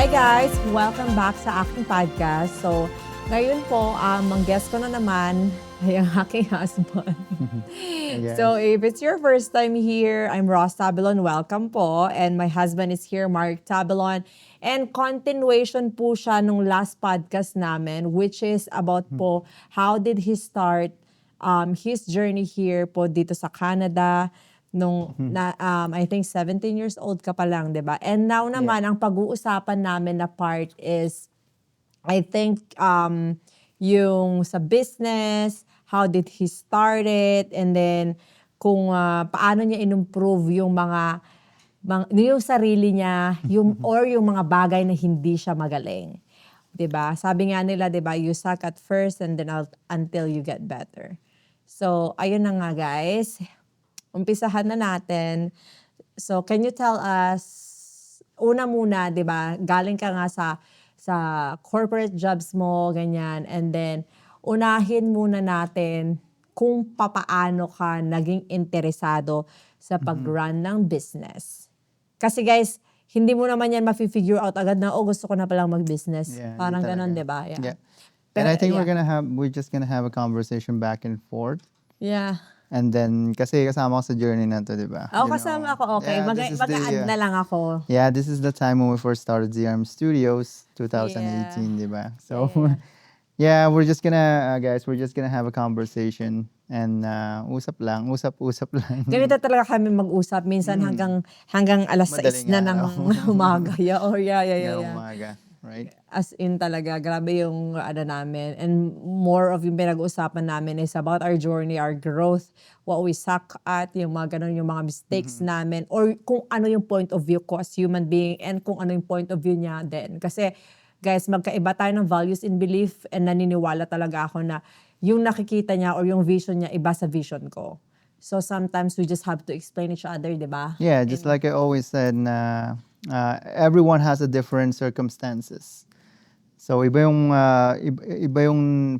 Hi guys! Welcome back sa aking podcast. So, ngayon po, ang guest ko na naman ay ang aking husband. Yes. So, if it's your first time here, I'm Ross Tabelon. Welcome po. And my husband is here, Mark Tabelon. And continuation po siya nung last podcast namin, which is about po how did he start his journey here po dito sa Canada nung I think 17 years old ka pa lang, 'di ba? And now naman ang pag-uusapan namin na part is I think yung sa business, how did he start it, and then kung paano niya in-improve yung yung sarili niya, or yung mga bagay na hindi siya magaling. 'Di ba? Sabi nga nila, 'di ba, you suck at first and then until you get better. So, ayun na nga guys. Umpisahan na natin. So, can you tell us, una muna, di ba, galing ka nga sa corporate jobs mo, ganyan, and then, unahin muna natin kung papaano ka naging interesado sa pag-run ng business. Kasi guys, hindi mo naman yan mafi-figure out agad na, gusto ko na palang mag-business. Yeah, Parang hindi ganon, talaga. di ba? Yeah. Pero, And I think yeah. we're just gonna have a conversation back and forth. Yeah. And then, kasi kasama ko sa journey na to, di ba? Ako You kasama know, ako, okay. yeah, this is the, Mag-add na lang ako. Yeah, this is the time when we first started ZRM Studios, 2018, di ba? So, yeah, we're just gonna, guys, we're just gonna have a conversation. And usap lang. Ganito talaga kami mag-usap. Minsan hanggang alas 6 Madaling na ng araw. umaga. Yeah. Ngayong umaga, right? As in talaga, grabe yung namin. And more of yung pinag-uusapan namin is about our journey, our growth, what we suck at, yung mga ganun, yung mga mistakes namin, or kung ano yung point of view ko as human being, and kung ano yung point of view niya din. Kasi, guys, magkaiba tayo ng values and belief, and naniniwala talaga ako na yung nakikita niya or yung vision niya, iba sa vision ko. So, sometimes we just have to explain each other, di ba? Yeah, just like I always said, everyone has a different circumstances. So iba yung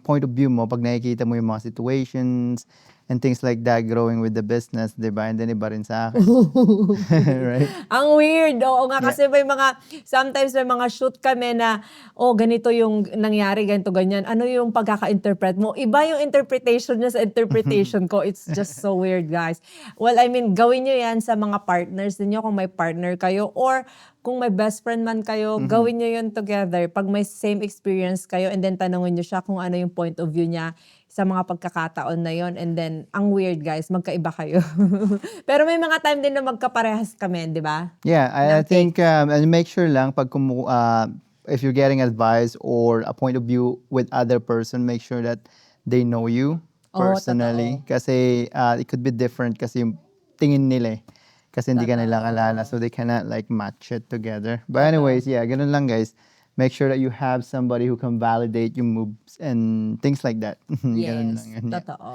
point of view mo pag nakikita mo yung mga situations and things like that growing with the business, di ba? And then iba rin sa akin. Right? Ang weird. Oo nga, kasi sometimes may mga shoot kami na, ganito yung nangyari, ganito, ganyan. Ano yung pagkaka-interpret mo? Iba yung interpretation niya sa interpretation ko. It's just so weird, guys. Well, I mean, gawin nyo yan sa mga partners ninyo kung may partner kayo, or kung may best friend man kayo, gawin nyo yun together. Pag may same experience kayo, and then tanungin nyo siya kung ano yung point of view niya sa mga pagkakataon na yon. And then, ang weird guys, magkaiba kayo. Pero may mga time din na magkaparehas kami, di ba? Yeah, I think, and make sure lang pag if you're getting advice or a point of view with other person, make sure that they know you personally. Kasi it could be different kasi yung tingin nila eh. Kasi hindi ka nila kalala, so they cannot like match it together. But anyways, yeah, ganun lang guys. Make sure that you have somebody who can validate your moves and things like that. Ganun Yes, lang yun, yeah. totoo.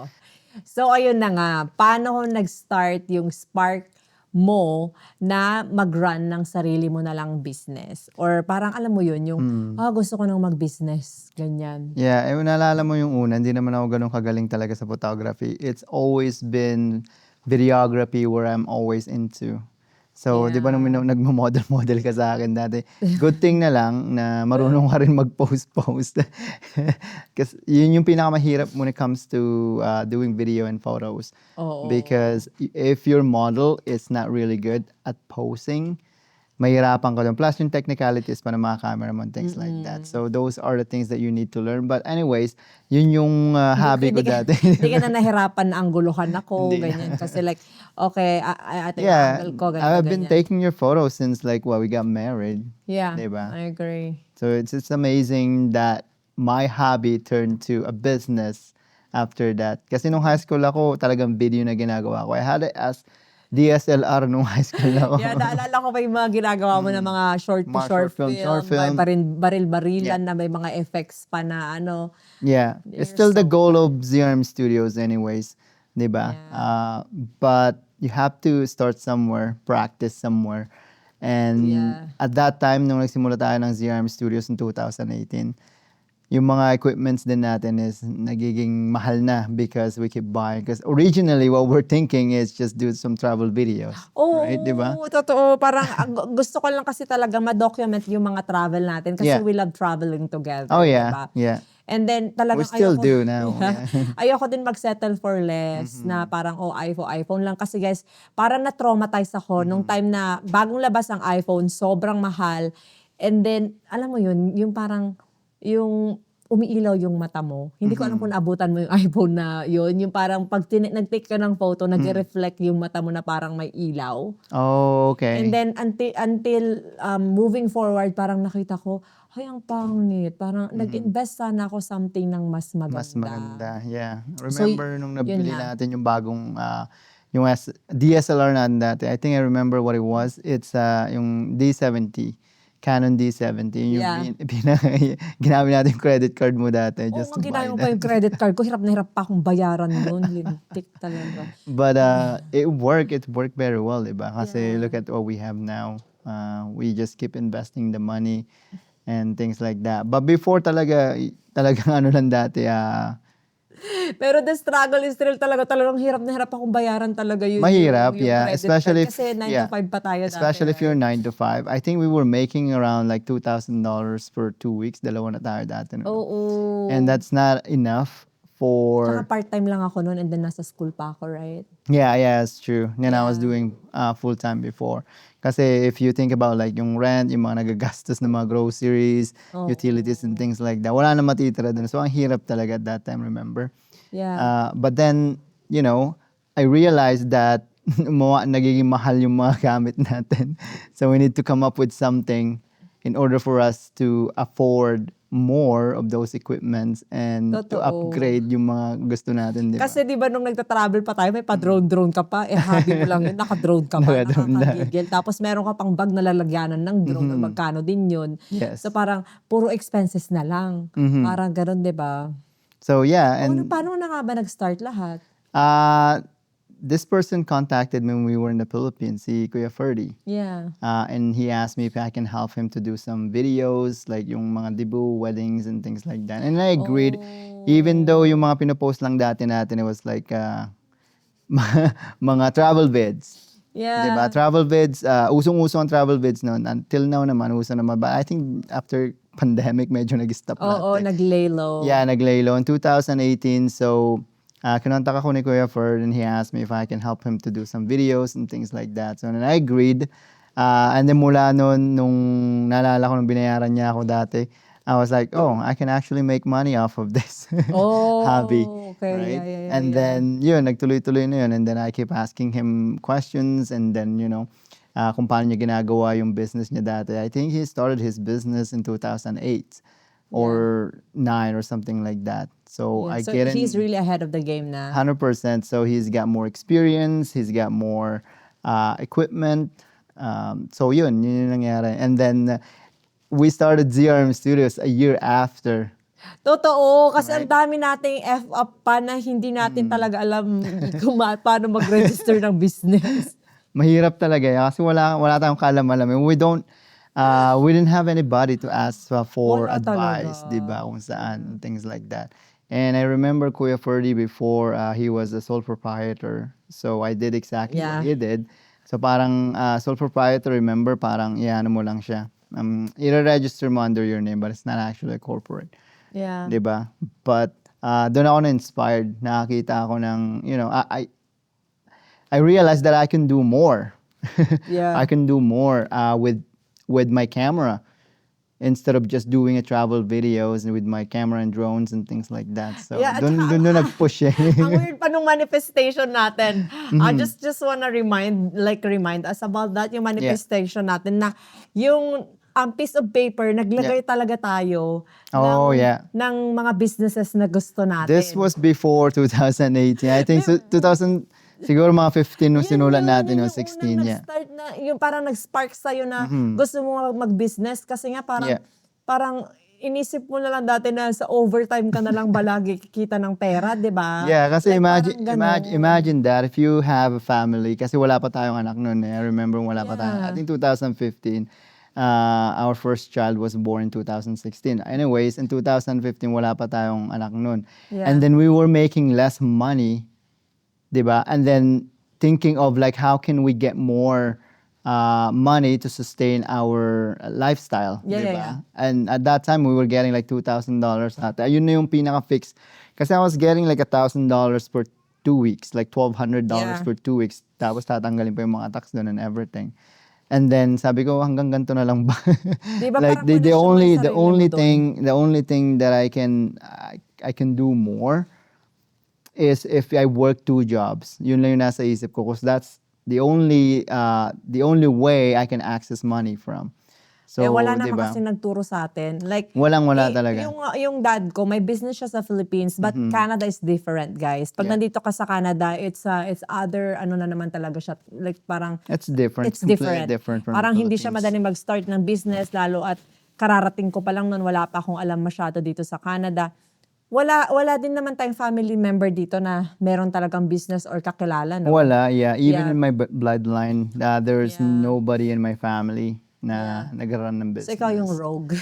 So, ayun na nga. Paano nag-start yung spark mo na mag-run ng sarili mo na lang business? Or parang alam mo yun, yung, gusto ko nang mag-business. Ganyan. Yeah, naalala mo yung una, hindi naman ako ganun kagaling talaga sa photography. It's always been videography where I'm always into. So, di ba nung nagmo-model ka sa akin dati, good thing na lang na marunong ka rin mag-post. Kasi yun yung pinakamahirap when it comes to doing video and photos. Because if your model is not really good at posing, mahirapan ka doon. Plus yung technicalities pa ng mga cameraman, things like that. So those are the things that you need to learn. But anyways, yun yung hobby ko dati. Hindi ka na nahirapan na angguluhan ako, ganyan. Kasi like, okay, ate Yeah, angle ko, ganito, I've been ganyan. taking your photos since like we got married. Yeah, Diba? I agree. So it's amazing that my hobby turned to a business after that. Kasi nung high school ako, talagang video na ginagawa ko. I had it as DSLR nung high school ako. Yeah, naalala ko pa yung mga ginagawa mo na mga short short film. may baril-barilan na may mga effects pa na ano. Yeah, it's still the goal of ZRM Studios anyways, diba? Yeah. But you have to start somewhere, practice somewhere. And Yeah. at that time, nung nagsimula tayo ng ZRM Studios in 2018, yung mga equipments din natin is nagiging mahal na because we keep buying. Because originally, what we're thinking is just do some travel videos. Right? Di ba? Oo, totoo. Parang gusto ko lang kasi talaga ma-document yung mga travel natin kasi Yeah. we love traveling together, Oh, di yeah. ba? Yeah. And then We talagang still ayoko, do now. Yeah. ayoko din mag-settle for less na parang iPhone lang. Kasi guys, parang na-traumatize ako nung time na bagong labas ang iPhone, sobrang mahal. And then, alam mo yun, yung parang, yung umiilaw yung mata mo. Hindi ko alam kung naabutan mo yung iPhone na yun. Yung parang pag nag-take ka ng photo, nag-reflect yung mata mo na parang may ilaw. Oh, And okay. then until moving forward, parang nakita ko, ay, ang pangit. Parang nag-invest sana ako something ng mas Mas maganda. maganda. Yeah. So, Remember nung yun nabili na. natin yung bagong yung DSLR natin dati. I think I remember what it was. It's yung D70. Canon D70. Yung Yeah. ginamit natin yung credit card mo dati Oo just nga, to buy ginamit mo pa that. yung credit card ko. Hirap na hirap pa akong bayaran nun. Lintik talaga. But it worked. It worked very well, diba? Kasi Yeah. look at what we have now. We just keep investing the money and things like that. But before talagang ano lang dati, Pero the struggle is real talaga. Talagang hirap na hirap akong bayaran talaga yun, mahirap, yung yeah. credit Especially card. Kasi 9 to yeah. 5 pa tayo dati, Especially if you're right? 9 to 5. I think we were making around like $2,000 for 2 weeks. Dalawa na tayo dati. No? Oo. And that's not enough Tsaka for... part-time lang ako noon and then nasa school pa ako, right? Yeah, it's true. And I was Yeah. doing full-time before. Kasi if you think about like yung rent, yung mga nagagastos ng mga groceries, Oo. utilities and things like that, wala na matitira dun. So ang hirap talaga at that time, remember? Yeah. But then, you know, I realized that nagiging mahal yung mga gamit natin. So we need to come up with something in order for us to afford more of those equipments and to Totoo. upgrade yung mga gusto natin, di ba? Kasi di ba nung nagta-travel pa tayo, may pa-drone ka pa. Hobby mo lang yun, naka-drone ka pa. Naka-drone na. Nakakagigil. Tapos meron ka pang bag na lalagyanan ng drone. Magkano din yun. Yes. So parang puro expenses na lang. Parang ganun, di ba? So yeah, Paano na nga ba nag-start lahat? this person contacted me when we were in the Philippines, si Kuya Ferdy. Yeah. And he asked me if I can help him to do some videos, like yung mga debut weddings and things like that. And I agreed, even though yung mga pinopost lang dati natin, it was like mga travel vids. Yeah. Diba? Travel vids, usong-uso ang travel vids noon. Until now naman, uso naman. But I think after pandemic, medyo nag-stop Oo, lahat. nag-lay low. Yeah, nag-lay low in 2018. So, kinontak ako ni Kuya Ferd and he asked me if I can help him to do some videos and things like that. So, then I agreed. And then mula noon, nung naalala ko nung binayaran niya ako dati, I was like, oh, I can actually make money off of this hobby. Okay. Right? Yeah. And then, yun, nagtuloy-tuloy na yun. And then I keep asking him questions and then, you know, kung paano niya ginagawa yung business niya dati. I think he started his business in 2008 or 9 or something like that. So Yeah. I So get in he's really ahead of the game na. 100%. So he's got more experience, he's got more equipment. So yun yung nangyari. And then we started ZRM Studios a year after. Totoo, kasi ang dami nating F-up pa na hindi natin talaga alam kung paano mag-register ng business. Mahirap talaga yan kasi wala tayong kaalam-alam. We didn't have anybody to ask for Wala advice, talaga. di ba? Kung saan, things like that. And I remember Kuya Ferdy before he was a sole proprietor. So I did exactly what he did. So parang sole proprietor, remember, parang ano mo lang siya. I-register mo under your name but it's not actually a corporate. Yeah. Di ba? But doon ako na-inspired. Nakakita ako ng, you know, I realized that I can do more. Yeah. I can do more with my camera instead of just doing a travel videos with my camera and drones and things like that. So Yeah, at dun nag-push eh. Ang weird pa nung manifestation natin. I just wanna remind us about that, yung manifestation natin na yung piece of paper, naglagay talaga tayo ng mga businesses na gusto natin. This was before 2018. I think 2000, siguro mga 15 nung sinulat natin, yung 16 unang nag-start na, yung parang nag-spark sa'yo na gusto mo mag-business kasi nga parang inisip mo na lang dati na sa overtime ka na lang balagi kikita ng pera, di ba? Yeah, kasi Like, imagine that if you have a family, kasi wala pa tayong anak noon eh. I remember wala pa tayo. I think 2015. our first child was born in 2016. Anyways, in 2015, wala pa tayong anak nun. Yeah. And then we were making less money, diba? And then thinking of like, how can we get more money to sustain our lifestyle, Yeah, diba? yeah. And at that time, we were getting like $2,000 ata. Yun na yung pinaka-fix. Kasi I was getting like $1,000 per 2 weeks, like $1,200 Yeah. for 2 weeks. Tapos tatanggalin pa yung mga tax doon and everything. And then sabi ko hanggang ganito na lang ba? Di ba Like parang wala the siya only may the sarili only mo dun? thing the only thing that I can do more is if I work 2 jobs. Yun lang yung nasa isip ko because that's the only way I can access money from. So, wala naman diba? kasi nagturo sa atin. Like, Walang-wala talaga. Yung dad ko, may business siya sa Philippines, but Canada is different, guys. Pag Yeah. nandito ka sa Canada, it's other, ano na naman talaga siya. Like, parang, It's different. it's completely different. from Parang the hindi siya Philippines. madaling mag-start ng business, lalo at kararating ko pa lang nun, wala pa akong alam masyado dito sa Canada. Wala din naman tayong family member dito na meron talagang business or kakilala, no? Wala, yeah. Even Yeah. in my bloodline, there's Yeah. nobody in my family na nag-run ng So, business. ikaw yung rogue.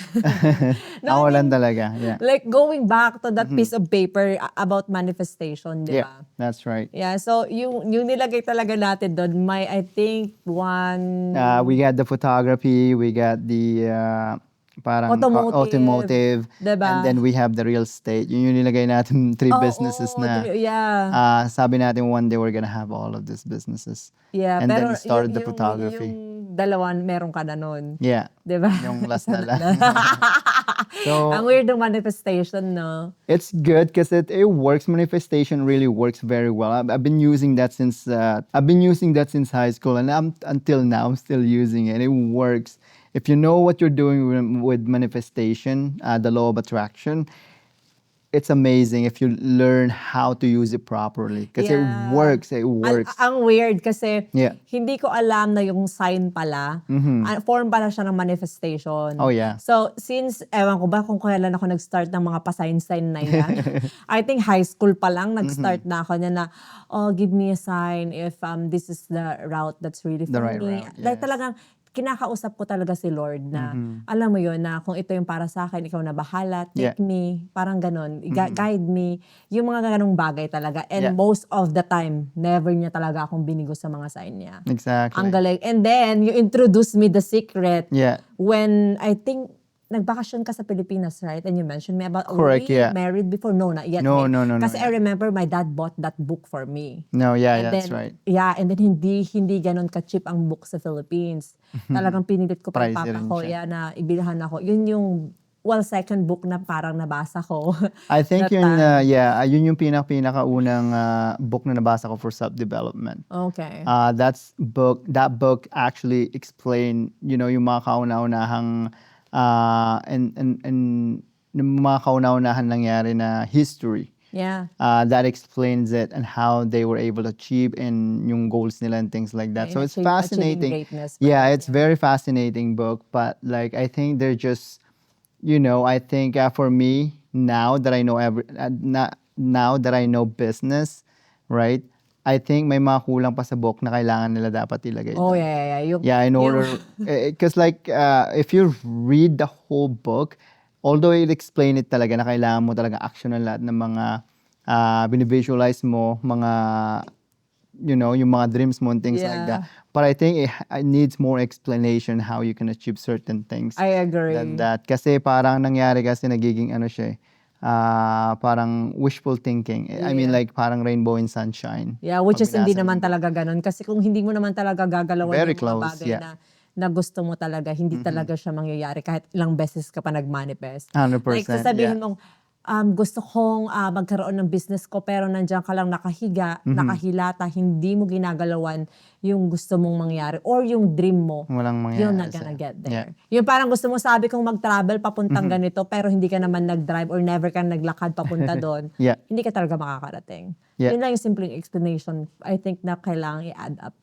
Ako lang talaga, yeah. Like, going back to that piece of paper about manifestation, di Yeah, ba? that's right. Yeah, so yung nilagay talaga natin doon, I think, one... We got the photography, we got the parang automotive, diba? and then we have the real estate. Yun yung nilagay natin 3 businesses na yeah. sabi natin one day we're gonna have all of these businesses. Yeah, And pero then we started the photography. Yung dalawan, meron ka na nun. Yeah. Diba? Yung last na lang. So, Ang weird ng manifestation, no? it's good because it works. Manifestation really works very well. I've been using that since high school, and until now I'm still using it. It works. If you know what you're doing with manifestation, the law of attraction, it's amazing if you learn how to use it properly because it Yeah. works. It works. Ang weird kasi Yeah. hindi ko alam na yung sign pala, form pala siya ng manifestation. Oh, yeah. So, since, ewan ko ba kung kailan ako nag-start ng mga pa-sign-sign na yan. I think high school pa lang, nag-start na ako niya na, oh, give me a sign if this is the route that's really for The right me. route, Like yes. talagang, kinakausap ko talaga si Lord na, alam mo yun, na kung ito yung para sa akin, ikaw na bahala, take Yeah. me, parang ganon, guide me, yung mga ganong bagay talaga. And Yeah. most of the time, never niya talaga akong binigo sa mga sign niya. Exactly. Ang galing. And then, you introduced me the secret Yeah. when I think, nagbakasyon ka sa Pilipinas, right? And you mentioned me about, Correct, were we yeah. married before? No, not yet. No, eh. no, Kasi I yeah. remember my dad bought that book for me. No, yeah, And that's then, right. Yeah, and then hindi ganun ka-cheap ang book sa Philippines. Talagang pinilit ko pa yung Pricey papa rin ko, siya. yeah, na ibilhan ako. Yun yung, second book na parang nabasa ko. I think That yun, time. yun yung pinakaunang book na nabasa ko for self-development. Okay. That book actually explained, yung mga kauna-unahang and yung mga kauna-unahan nangyari na history. Yeah. That explains it and how they were able to achieve in yung goals nila and things like that. Yeah, So it's achieving fascinating. greatness, Yeah, right? it's very fascinating book. But like I think they're just, I think for me now that I know now that I know business, right? I think may mga kulang pa sa book na kailangan nila dapat ilagay. Oh, doon. yeah. Yeah, in order, because like if you read the whole book, although it explain it talaga na kailangan mo talaga action ng lahat ng mga binivisualize mo, mga, yung mga dreams mo and things like that. But I think it needs more explanation how you can achieve certain things. I agree. Than that. Kasi parang nangyari kasi nagiging siya parang wishful thinking. I mean like parang rainbow and sunshine. Yeah, which is Pag hindi binasa naman mo. talaga ganun. Kasi kung hindi mo naman talaga gagalawan Very yung mga close, bagay yeah. na gusto mo talaga, hindi talaga siya mangyayari kahit ilang beses ka pa nag-manifest. 100%, Like, sasabihin yeah. mong, gusto kong magkaroon ng business ko pero nandiyan ka lang nakahiga, nakahilata, hindi mo ginagalawan yung gusto mong mangyari or yung dream mo. Walang mangyayari You're not gonna sa'yo. get there. Yung parang gusto mo sabi kong mag-travel papuntang ganito pero hindi ka naman nag-drive or never ka naglakad papunta doon. Yeah. Hindi ka talaga makakarating. Yeah. Yun lang yung simpleng explanation I think na kailangan i-add up.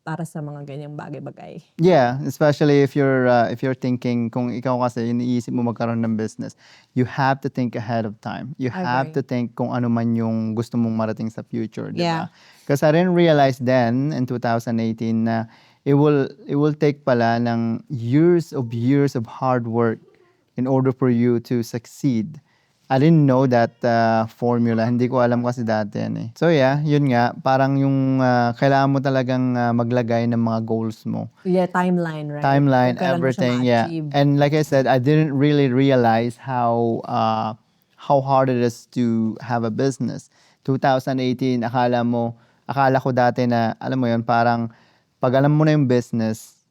para sa mga ganyang bagay-bagay. Yeah, especially if you're thinking kung ikaw kasi iniisip mo magkaroon ng business, you have to think ahead of time. You have Agree. to think kung ano man yung gusto mong marating sa future, di Yeah. ba? Because I didn't realize then in 2018 na it will take pala ng years of hard work in order for you to succeed. I didn't know that formula. Hindi ko alam kasi dati yan eh. So yeah, yun nga. Parang yung kailangan mo talagang maglagay ng mga goals mo. Yeah, timeline, right? Timeline, Kung kailan mo siya everything, yeah. ma-achieve. And like I said, I didn't really realize how hard it is to have a business. 2018, akala ko dati na, alam mo yun, parang pag alam mo na yung business,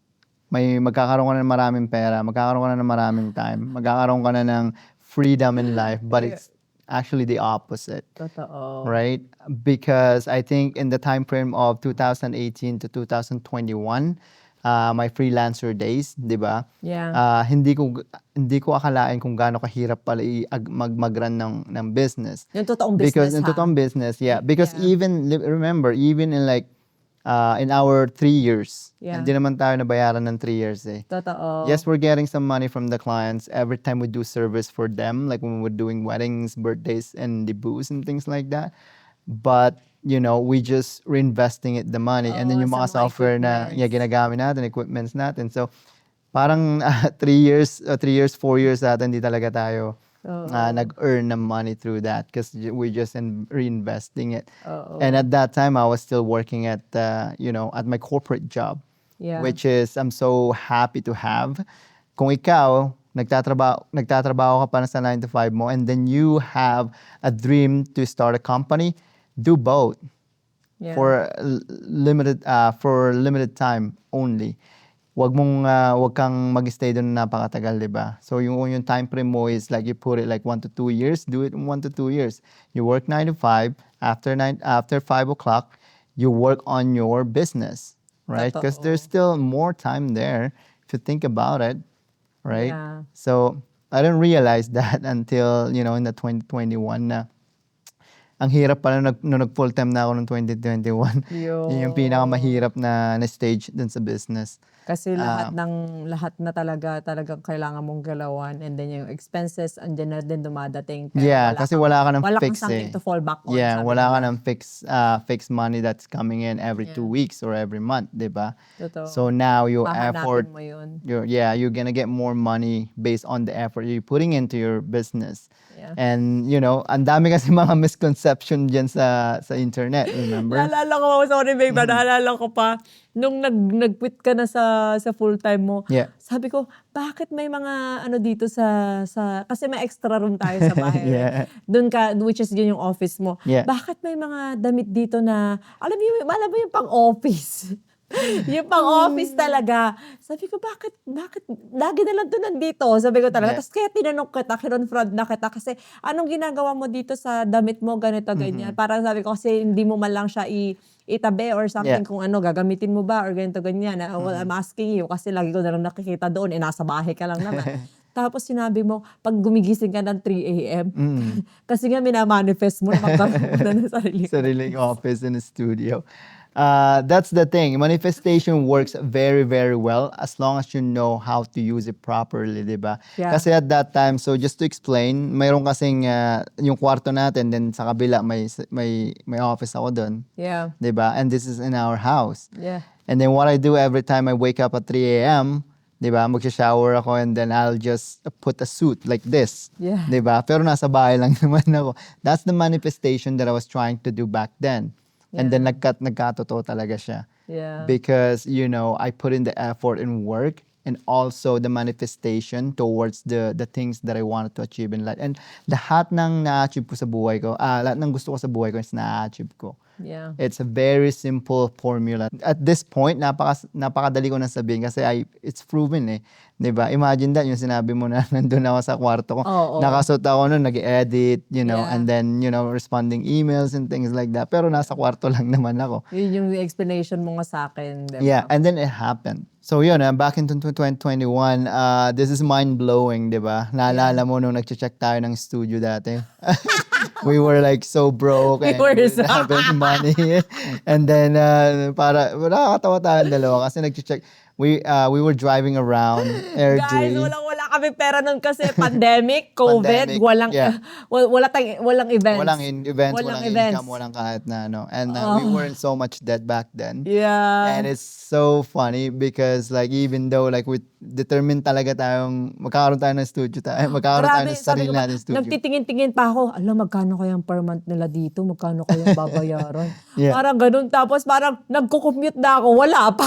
magkakaroon ka na ng maraming pera, magkakaroon ka na ng maraming time, magkakaroon ka na ng freedom in life, but it's actually the opposite. Totoo. Right? Because I think in the time frame of 2018 to 2021, my freelancer days, 'di ba? Yeah. Hindi ko akalain kung gaano kahirap pala mag-run ng business. Yung totoong Because business, in totoong business, yeah. Because Yeah. remember, even in like in our 3 years, Yeah. hindi naman tayo nabayaran ng 3 years eh. Totoo. Yes, we're getting some money from the clients every time we do service for them, like when we're doing weddings, birthdays, and debuts and things like that. But, we just reinvesting the money. And then Oo, yung sa mga mga software na equipments. ginagamit natin, equipments natin. So, parang 3 years, 4 years natin, hindi talaga tayo nag-earn ng money through that because we're just reinvesting it. Oo. And at that time, I was still working at, at my corporate job. Yeah. Which is I'm so happy to have. Kung ikaw, nagtatrabaho ka pa na sa 9 to 5 mo and then you have a dream to start a company, do both Yeah. for limited time only. Wag kang mag-stay doon na napakatagal, 'di ba? So yung time frame mo is like you put it like 1 to 2 years, do it in 1 to 2 years. You work 9 to 5, after 5 o'clock, you work on your business. Right? Because there's still more time there if you think about it, right? Yeah. So I didn't realize that until, in the 2021 na ang hirap pala nung nag-full time na ako noong 2021. Yun yung pinakamahirap na stage dun sa business. Kasi lahat na talagang kailangan mong galawan, and then yung expenses andyan na din dumadating. Yeah, kasi wala ka ng wala fix kang something to fall back on. Yeah, sabi wala ka nila. ng fixed money that's coming in every 2 weeks or every month, 'di ba? Totoo. So now your Hahanapin effort, mo yun. you're gonna get more money based on the effort you're putting into your business. Yeah. And ang dami kasi mga misconception dyan sa internet, remember? Naalala ko, sorry babe, naalala ko pa, nung nag-quit ka na sa full-time mo, Yeah. sabi ko, bakit may mga ano dito kasi may extra room tayo sa bahay. Yeah. Doon ka, which is yun yung office mo. Yeah. Bakit may mga damit dito na, alam mo yung pang-office? Yung pang-office talaga. Sabi ko, bakit lagi na lang ito nandito? Sabi ko talaga. Yeah. Tapos kaya tinanong kita, kinonfront na kita kasi anong ginagawa mo dito sa damit mo, ganito, ganyan. Parang sabi ko kasi hindi mo man lang siya itabi or something Yeah. kung ano, gagamitin mo ba or ganito, ganyan. Well, I'm asking you kasi lagi ko na lang nakikita doon, nasa bahay ka lang naman. Tapos sinabi mo, pag gumigising ka ng 3 a.m., kasi nga minamanifest mo na magkaroon mo na ng Sariling office in a studio. That's the thing. Manifestation works very, very well as long as you know how to use it properly, di ba? Yeah. Kasi at that time, so just to explain, mayroon kasing yung kwarto natin, then sa kabila may office ako doon. Yeah. Di ba? And this is in our house. Yeah. And then what I do every time I wake up at 3 a.m., di ba? Magsha-shower ako and then I'll just put a suit like this. Yeah. Di ba? Pero nasa bahay lang naman ako. That's the manifestation that I was trying to do back then. And then nagkatotoo talaga siya. Yeah. Because, I put in the effort and work and also the manifestation towards the things that I wanted to achieve in life. And lahat ng na-achieve ko sa buhay ko, lahat ng gusto ko sa buhay ko is na-achieve ko. Yeah. It's a very simple formula. At this point, napakadali ko na sabihin kasi it's proven 'Di ba? Imagine that, yung sinabi mo na nandun ako sa kwarto ko. Oo. Nakasuot ako nun, nag-edit, Yeah. and then, responding emails and things like that. Pero nasa kwarto lang naman ako. Yun yung explanation mo nga sa akin, di ba? Yeah, and then it happened. So yun, back in 2021, this is mind-blowing, di ba? Naalala mo nung nag-check tayo ng studio dati? We were like so broke and were we didn't so- have any money. And then, nakakatawa tayong dalawa kasi nag-check. We were driving around Guys, Airdrie. wala kami pera nun kasi pandemic, COVID, Pandemic, walang yeah. walang events. Walang income, walang kahit na ano. And we were in so much debt back then. Yeah. And it's so funny because like even though like we determined talaga tayong magkakaroon tayo ng studio magkakaroon tayo ng sabi sarili ko ba, natin studio. nagtitingin-tingin pa ako, alam, magkano kayang per month nila dito? Magkano kayang babayaran? Yeah. Parang ganun. Tapos parang nagko-commute na ako, wala pa.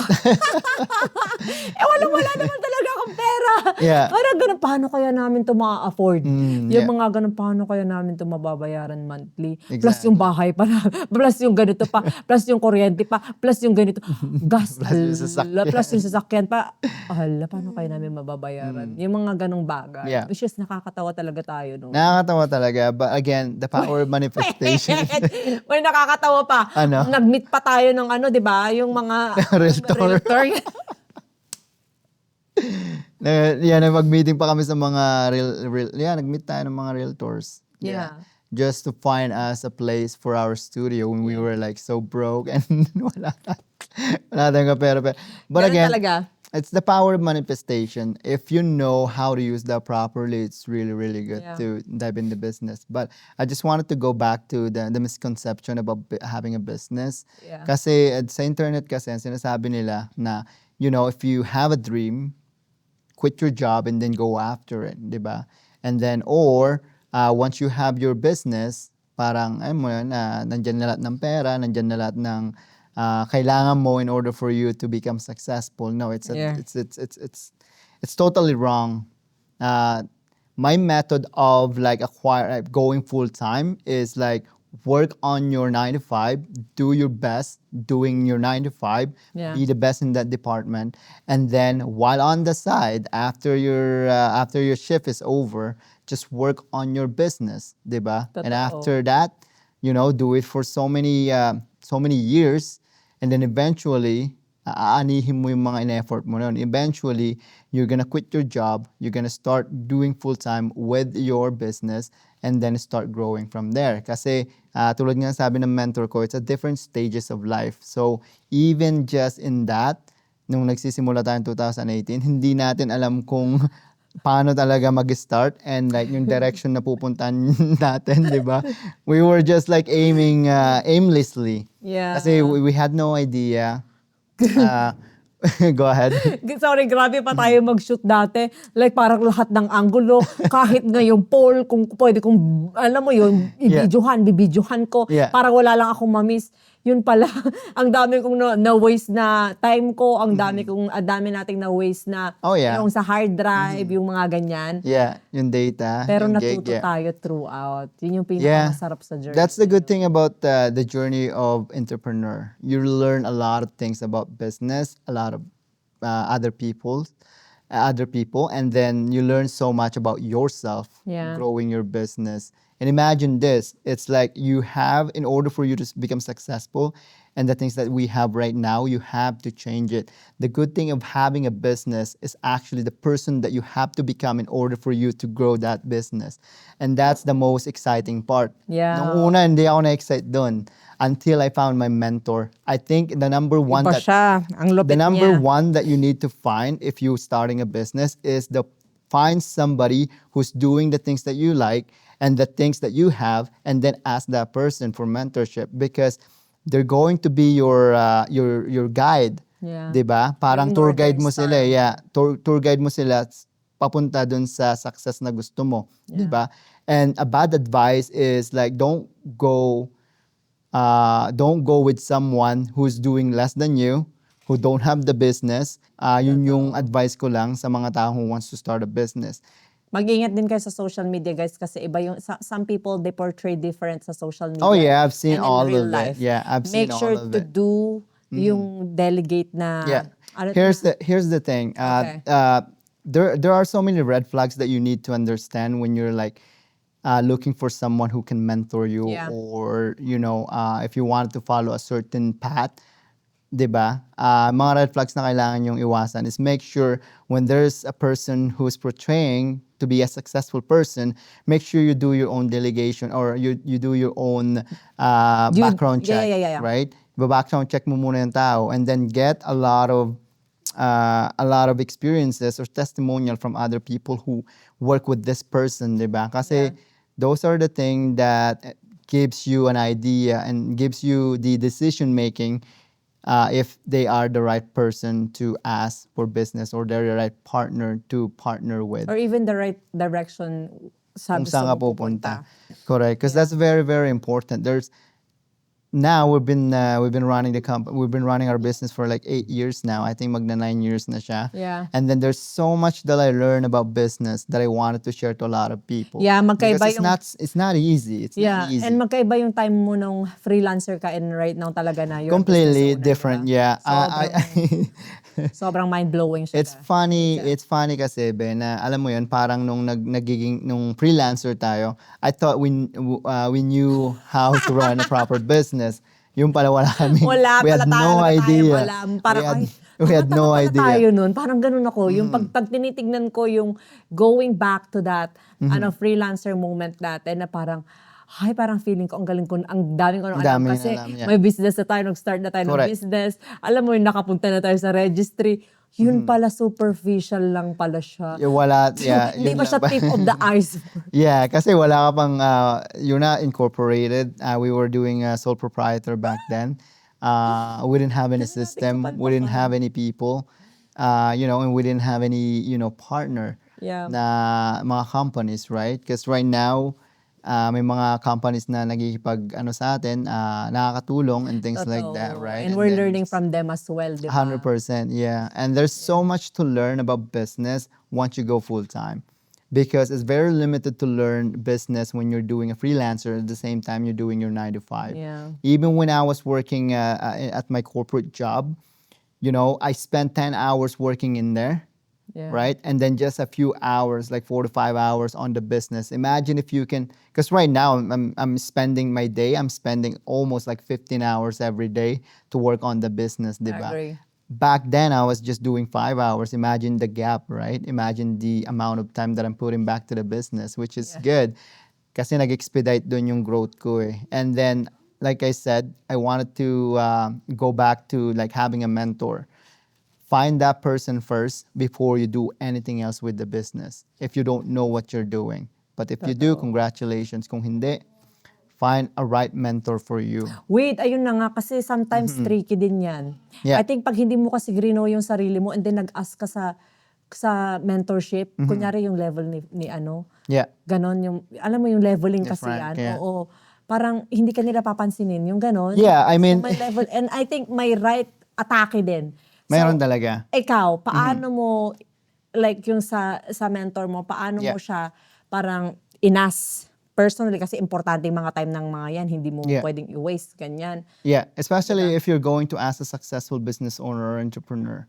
Wala naman talaga akong pera. Yeah. Parang ganun, paano kaya namin ito ma-afford? Yung yeah. mga ganun, paano kaya namin ito mababayaran monthly? Plus Exactly. yung bahay pa, plus yung ganito pa, plus yung kuryente pa, plus yung ganito. Gas, Plus yung sasakyan. plus yung sasakyan pa. Hala, paano kaya namin mababayaran? Yung mga ganung bagay. Yeah. Which is nakakatawa talaga tayo. No? Nakakatawa talaga. But again, the power of manifestation. May nakakatawa pa. Ano? Nag-meet pa tayo ng ano, di ba? Yung mga Realtor. Nag-meeting pa kami sa mga nag-meet tayo ng mga realtors. Yeah. Just to find us a place for our studio when we were like so broke and wala tayong kapera. But Ganun again, talaga. it's the power of manifestation. If you know how to use that properly, it's really, really good Yeah. to dive into business. But I just wanted to go back to the misconception about having a business. Yeah. Kasi sa internet kasi, ang sinasabi nila na, if you have a dream, quit your job and then go after it, di ba? And then, or once you have your business, parang, nandyan na lahat ng pera, nandyan na lahat ng kailangan mo in order for you to become successful. No, it's Yeah. it's totally wrong. My method of like going full time is like work on your 9 to 5, do your best doing your 9 to 5, Yeah. be the best in that department, and then while on the side after your shift is over, just work on your business, diba? And Totoo. after that, do it for so many years, and then eventually aanihin mo yung mga in-effort mo nun. Eventually, you're gonna quit your job, you're gonna start doing full-time with your business, and then start growing from there. Kasi tulad nga sabi ng mentor ko, it's a different stages of life. So even just in that, nung nagsisimula tayo in 2018, hindi natin alam kung paano talaga mag-start and like yung direction na pupuntahan natin, di ba? We were just like aiming aimlessly. Yeah. Kasi we had no idea. Go ahead. Sorry, grabe pa tayo mag-shoot dati. Like parang lahat ng angulo, kahit nga yung pole, kung pwede kong, alam mo yun, bibidyohan ko. Yeah. Parang wala lang akong mamiss. Yun pala, ang dami kong na-waste na time ko, ang dami nating na-waste na Oh, yeah. yung sa hard drive, yung mga ganyan. Yeah, yung data. Pero yung natuto gig, yeah. tayo throughout. Yun yung pinakamasarap sa journey. That's the good thing about the journey of entrepreneur. You learn a lot of things about business, a lot of other people, and then you learn so much about yourself, Yeah. growing your business. And imagine this, it's like in order for you to become successful, and the things that we have right now, you have to change it. The good thing of having a business is actually the person that you have to become in order for you to grow that business. And that's the most exciting part. Yeah. Nung una, hindi ako na-excite doon until I found my mentor. I think the number one Iba siya. Ang lupit the number niya. one that you need to find if you're starting a business is find somebody who's doing the things that you like and the things that you have, and then ask that person for mentorship because they're going to be your guide. Yeah. 'Di ba? Parang Yung tour Northern guide mo Star. sila, yeah. Tour guide mo sila papunta dun sa success na gusto mo, 'di ba? And a bad advice is like don't go with someone who's doing less than you, who don't have the business. Yun yung advice ko lang sa mga tao who wants to start a business. Mag-ingat din kayo sa social media, guys, kasi iba yung, some people, they portray different sa social media. Oh yeah, I've seen and in all real of life. it. Yeah, I've seen Make all sure of to it. do yung delegate na, Yeah. ano Here's na- the thing. Okay. there are so many red flags that you need to understand when you're like looking for someone who can mentor you, Yeah. or if you want to follow a certain path, 'di ba? Mga red flags na kailangan yung iwasan is make sure when there's a person who's portraying to be a successful person, make sure you do your own delegation, or you do your own background check, Yeah. right? Background check mo muna yung tao, and then get a lot of experiences or testimonial from other people who work with this person, 'di ba? Kasi those are the things that gives you an idea and gives you the decision making if they are the right person to ask for business, or they're the right partner to partner with. Or even the right direction sa Kung gusto saan ka mo pupunta. pupunta. Correct. Because that's very, very important. Now we've been running the company. We've been running our business for like 8 years now. I think magna 9 years na siya. Yeah. And then there's so much that I learned about business that I wanted to share to a lot of people. Yeah, magkaiba because yung- it's not easy. It's Yeah, not easy. and magkaiba yung time mo nung freelancer ka and right now talaga na you're a Completely business owner, different. diba? Yeah. Sobrang mind-blowing siya. It's funny, kasi Ben, na alam mo 'yun, parang nung nung freelancer tayo, I thought we knew how to run a proper business. Yung pala wala kami. Wala We had pala tayo, no wala tayong idea. alam. Parang, We had no pala idea. tayo nun. Parang ganun ako. Yung pag tinitignan ko yung going back to that freelancer moment natin na parang, parang feeling ko, ang galing ko, ang daming ko nung Ang alam. daming Kasi alam, yeah. may business na tayo, nag-start na tayo ng Correct. business. Alam mo yung nakapunta na tayo sa registry. Yun pala, superficial lang pala siya. Hindi yun pa lang siya ba? tip of the iceberg. Yeah, kasi wala ka pang, you're not incorporated. We were doing sole proprietor back then. We didn't have any system. We didn't have any people. And we didn't have any, partner Yeah. na mga companies, right? Because right now, may mga companies na nagkikipag sa atin, nakakatulong and things like that, Totoo. right? And we're then learning from them as well, di ba? 100%, yeah. And there's so much to learn about business once you go full time. Because it's very limited to learn business when you're doing a freelancer at the same time you're doing your 9 to 5. Yeah. Even when I was working at my corporate job, I spent 10 hours working in there. Yeah. Right? And then just a few hours, like 4 to 5 hours on the business. Imagine if you can, because right now I'm spending my day, I'm spending almost like 15 hours every day to work on the business, I diba? agree. Back then I was just doing 5 hours. Imagine the gap, right? Imagine the amount of time that I'm putting back to the business, which is good. Kasi nag-expedite dun yung growth ko eh. And then, like I said, I wanted to go back to like having a mentor. Find that person first before you do anything else with the business. If you don't know what you're doing. But if you do, congratulations. Kung hindi, find a right mentor for you. Wait, ayun na nga, kasi sometimes tricky din yan. Yeah. I think pag hindi mo kasi grino yung sarili mo and then nag-ask ka sa mentorship, kunyari yung level ni ano, Yeah. ganon yung, alam mo yung leveling kasi Different, yan. yeah. Oo. Parang hindi ka nila papansinin, yung ganon. Yeah, I mean- So, may level, and I think may right atake din. Mayroon talaga. Ikaw, paano mo, like yung sa mentor mo, paano mo Yeah. siya parang inas personally, kasi importante yung mga time ng mga yan, hindi mo Yeah. pwedeng i-waste, ganyan. Yeah, especially if you're going to ask a successful business owner or entrepreneur.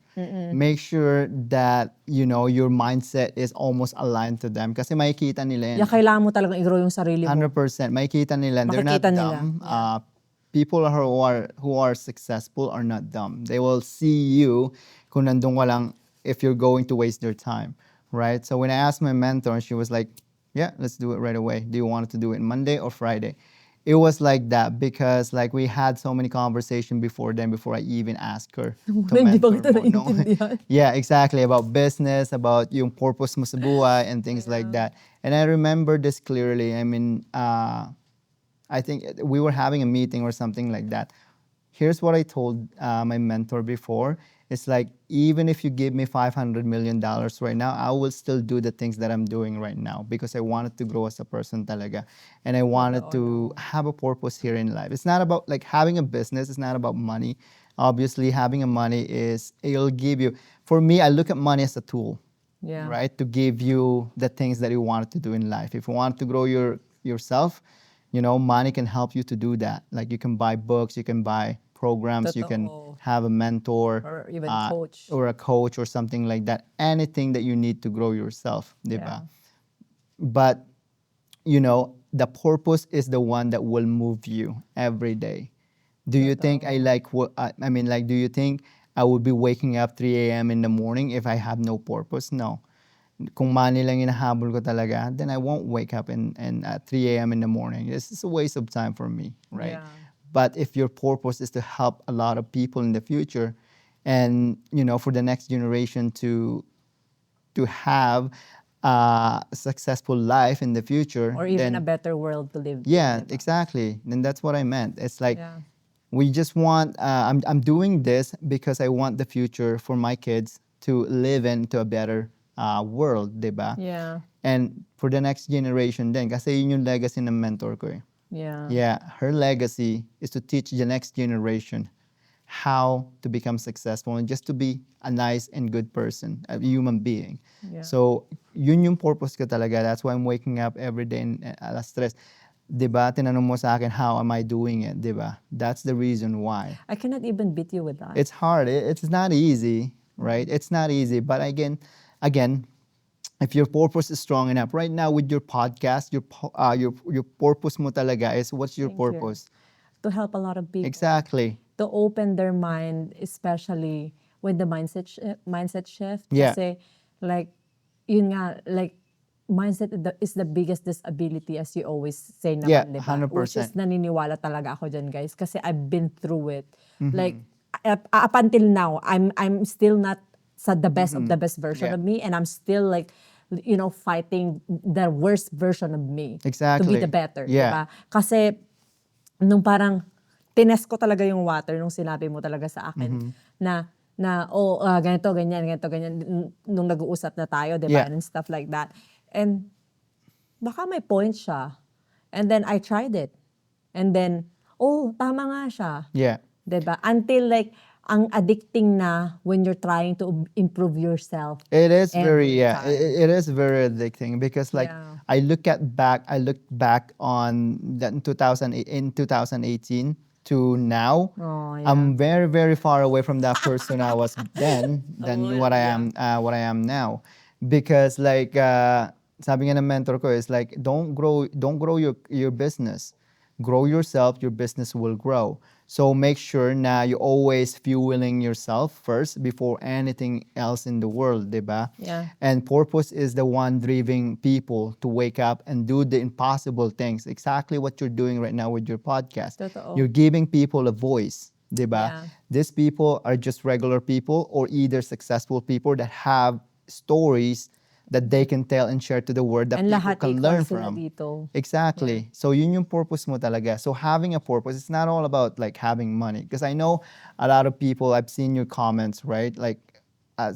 Make sure that, your mindset is almost aligned to them. Kasi makikita nila yan. Yeah, kailangan mo talagang i-grow yung sarili mo. 100%. Makikita nila. They're not Makikita nila. dumb. People who are successful are not dumb. They will see you kung nandun ka lang if you're going to waste their time, right? So when I asked my mentor, she was like, yeah, let's do it right away. Do you want to do it Monday or Friday? It was like that because like we had so many conversations before I even asked her to Hindi pa mentor kita mo, no? naiintindihan. Yeah, exactly. About business, about yung purpose mo sa buhay and things like that. And I remember this clearly. I mean, I think we were having a meeting or something like that. Here's what I told my mentor before. It's like, even if you give me $500 million right now, I will still do the things that I'm doing right now because I wanted to grow as a person talaga. And I wanted to have a purpose here in life. It's not about like having a business. It's not about money. Obviously, having a money it'll give you, for me, I look at money as a tool. Yeah. Right? To give you the things that you wanted to do in life. If you want to grow yourself, money can help you to do that. Like you can buy books, you can buy programs, you can Totoo. have a mentor, Or even coach. or a coach or something like that. Anything that you need to grow yourself, Yeah. diba? But the purpose is the one that will move you every day. Do you think I Totoo. like what I mean? Like, do you think I would be waking up 3 a.m. in the morning if I have no purpose? No. Kung money lang hinahabol ko talaga, then I won't wake up in at 3 a.m. in the morning. It's just a waste of time for me, right? Yeah. But if your purpose is to help a lot of people in the future, and for the next generation to have a successful life in the future, Or even a then better world to live yeah, in, diba? exactly. Then that's what I meant. It's like Yeah. we just want. I'm doing this because I want the future for my kids to live into a better world, diba? Yeah. And for the next generation din, kasi yun yung legacy ng mentor ko eh. Yeah. Yeah, her legacy is to teach the next generation how to become successful and just to be a nice and good person, a human being. Yeah. So, yun yung purpose ko talaga. That's why I'm waking up every day and alas stress. Diba? Tinanong mo sa akin, how am I doing it? Diba? That's the reason why. I cannot even beat you with that. It's hard. It's not easy, right? It's not easy. But again, if your purpose is strong enough, right now with your podcast, your purpose mo talaga is what's your Thank you. purpose? To help a lot of people. Exactly. To open their mind, especially with the mindset shift. Yeah. Kasi, like, yun nga, like, mindset is the biggest disability, as you always say naman, Yeah, di ba? 100%. Which is naniniwala talaga ako dyan, guys. Kasi I've been through it. Mm-hmm. Like, up until now, I'm still not sa the best of the best version Yeah. of me, and I'm still like, fighting the worst version of me. To be Exactly. the better, di Yeah. ba? Kasi, nung parang, tinest ko talaga yung water nung sinabi mo talaga sa akin na ganito, ganyan, nung nag-uusap na tayo, di ba? Yeah. And stuff like that. And baka may point siya. And then I tried it. And then, tama nga siya. Yeah. Di ba? Until like, ang addicting na when you're trying to improve yourself. It is every very time. it is very addicting because like Yeah. I look back on that in 2018 to now. Oh, yeah. I'm very very far away from that person I was then than Oh, what I yeah. am now, because like sabi nga ng mentor ko is like don't grow your business, grow yourself, your business will grow. So make sure na you always fueling yourself first before anything else in the world, diba? Yeah. And purpose is the one driving people to wake up and do the impossible things. Exactly what you're doing right now with your podcast. Totoo. You're giving people a voice, diba? Yeah. These people are just regular people or either successful people that have stories that they can tell and share to the world that And people lahat can equal learn sila from. dito. Exactly. So yun yung purpose mo talaga. So having a purpose, it's not all about like having money. Because I know a lot of people, I've seen your comments, right? Like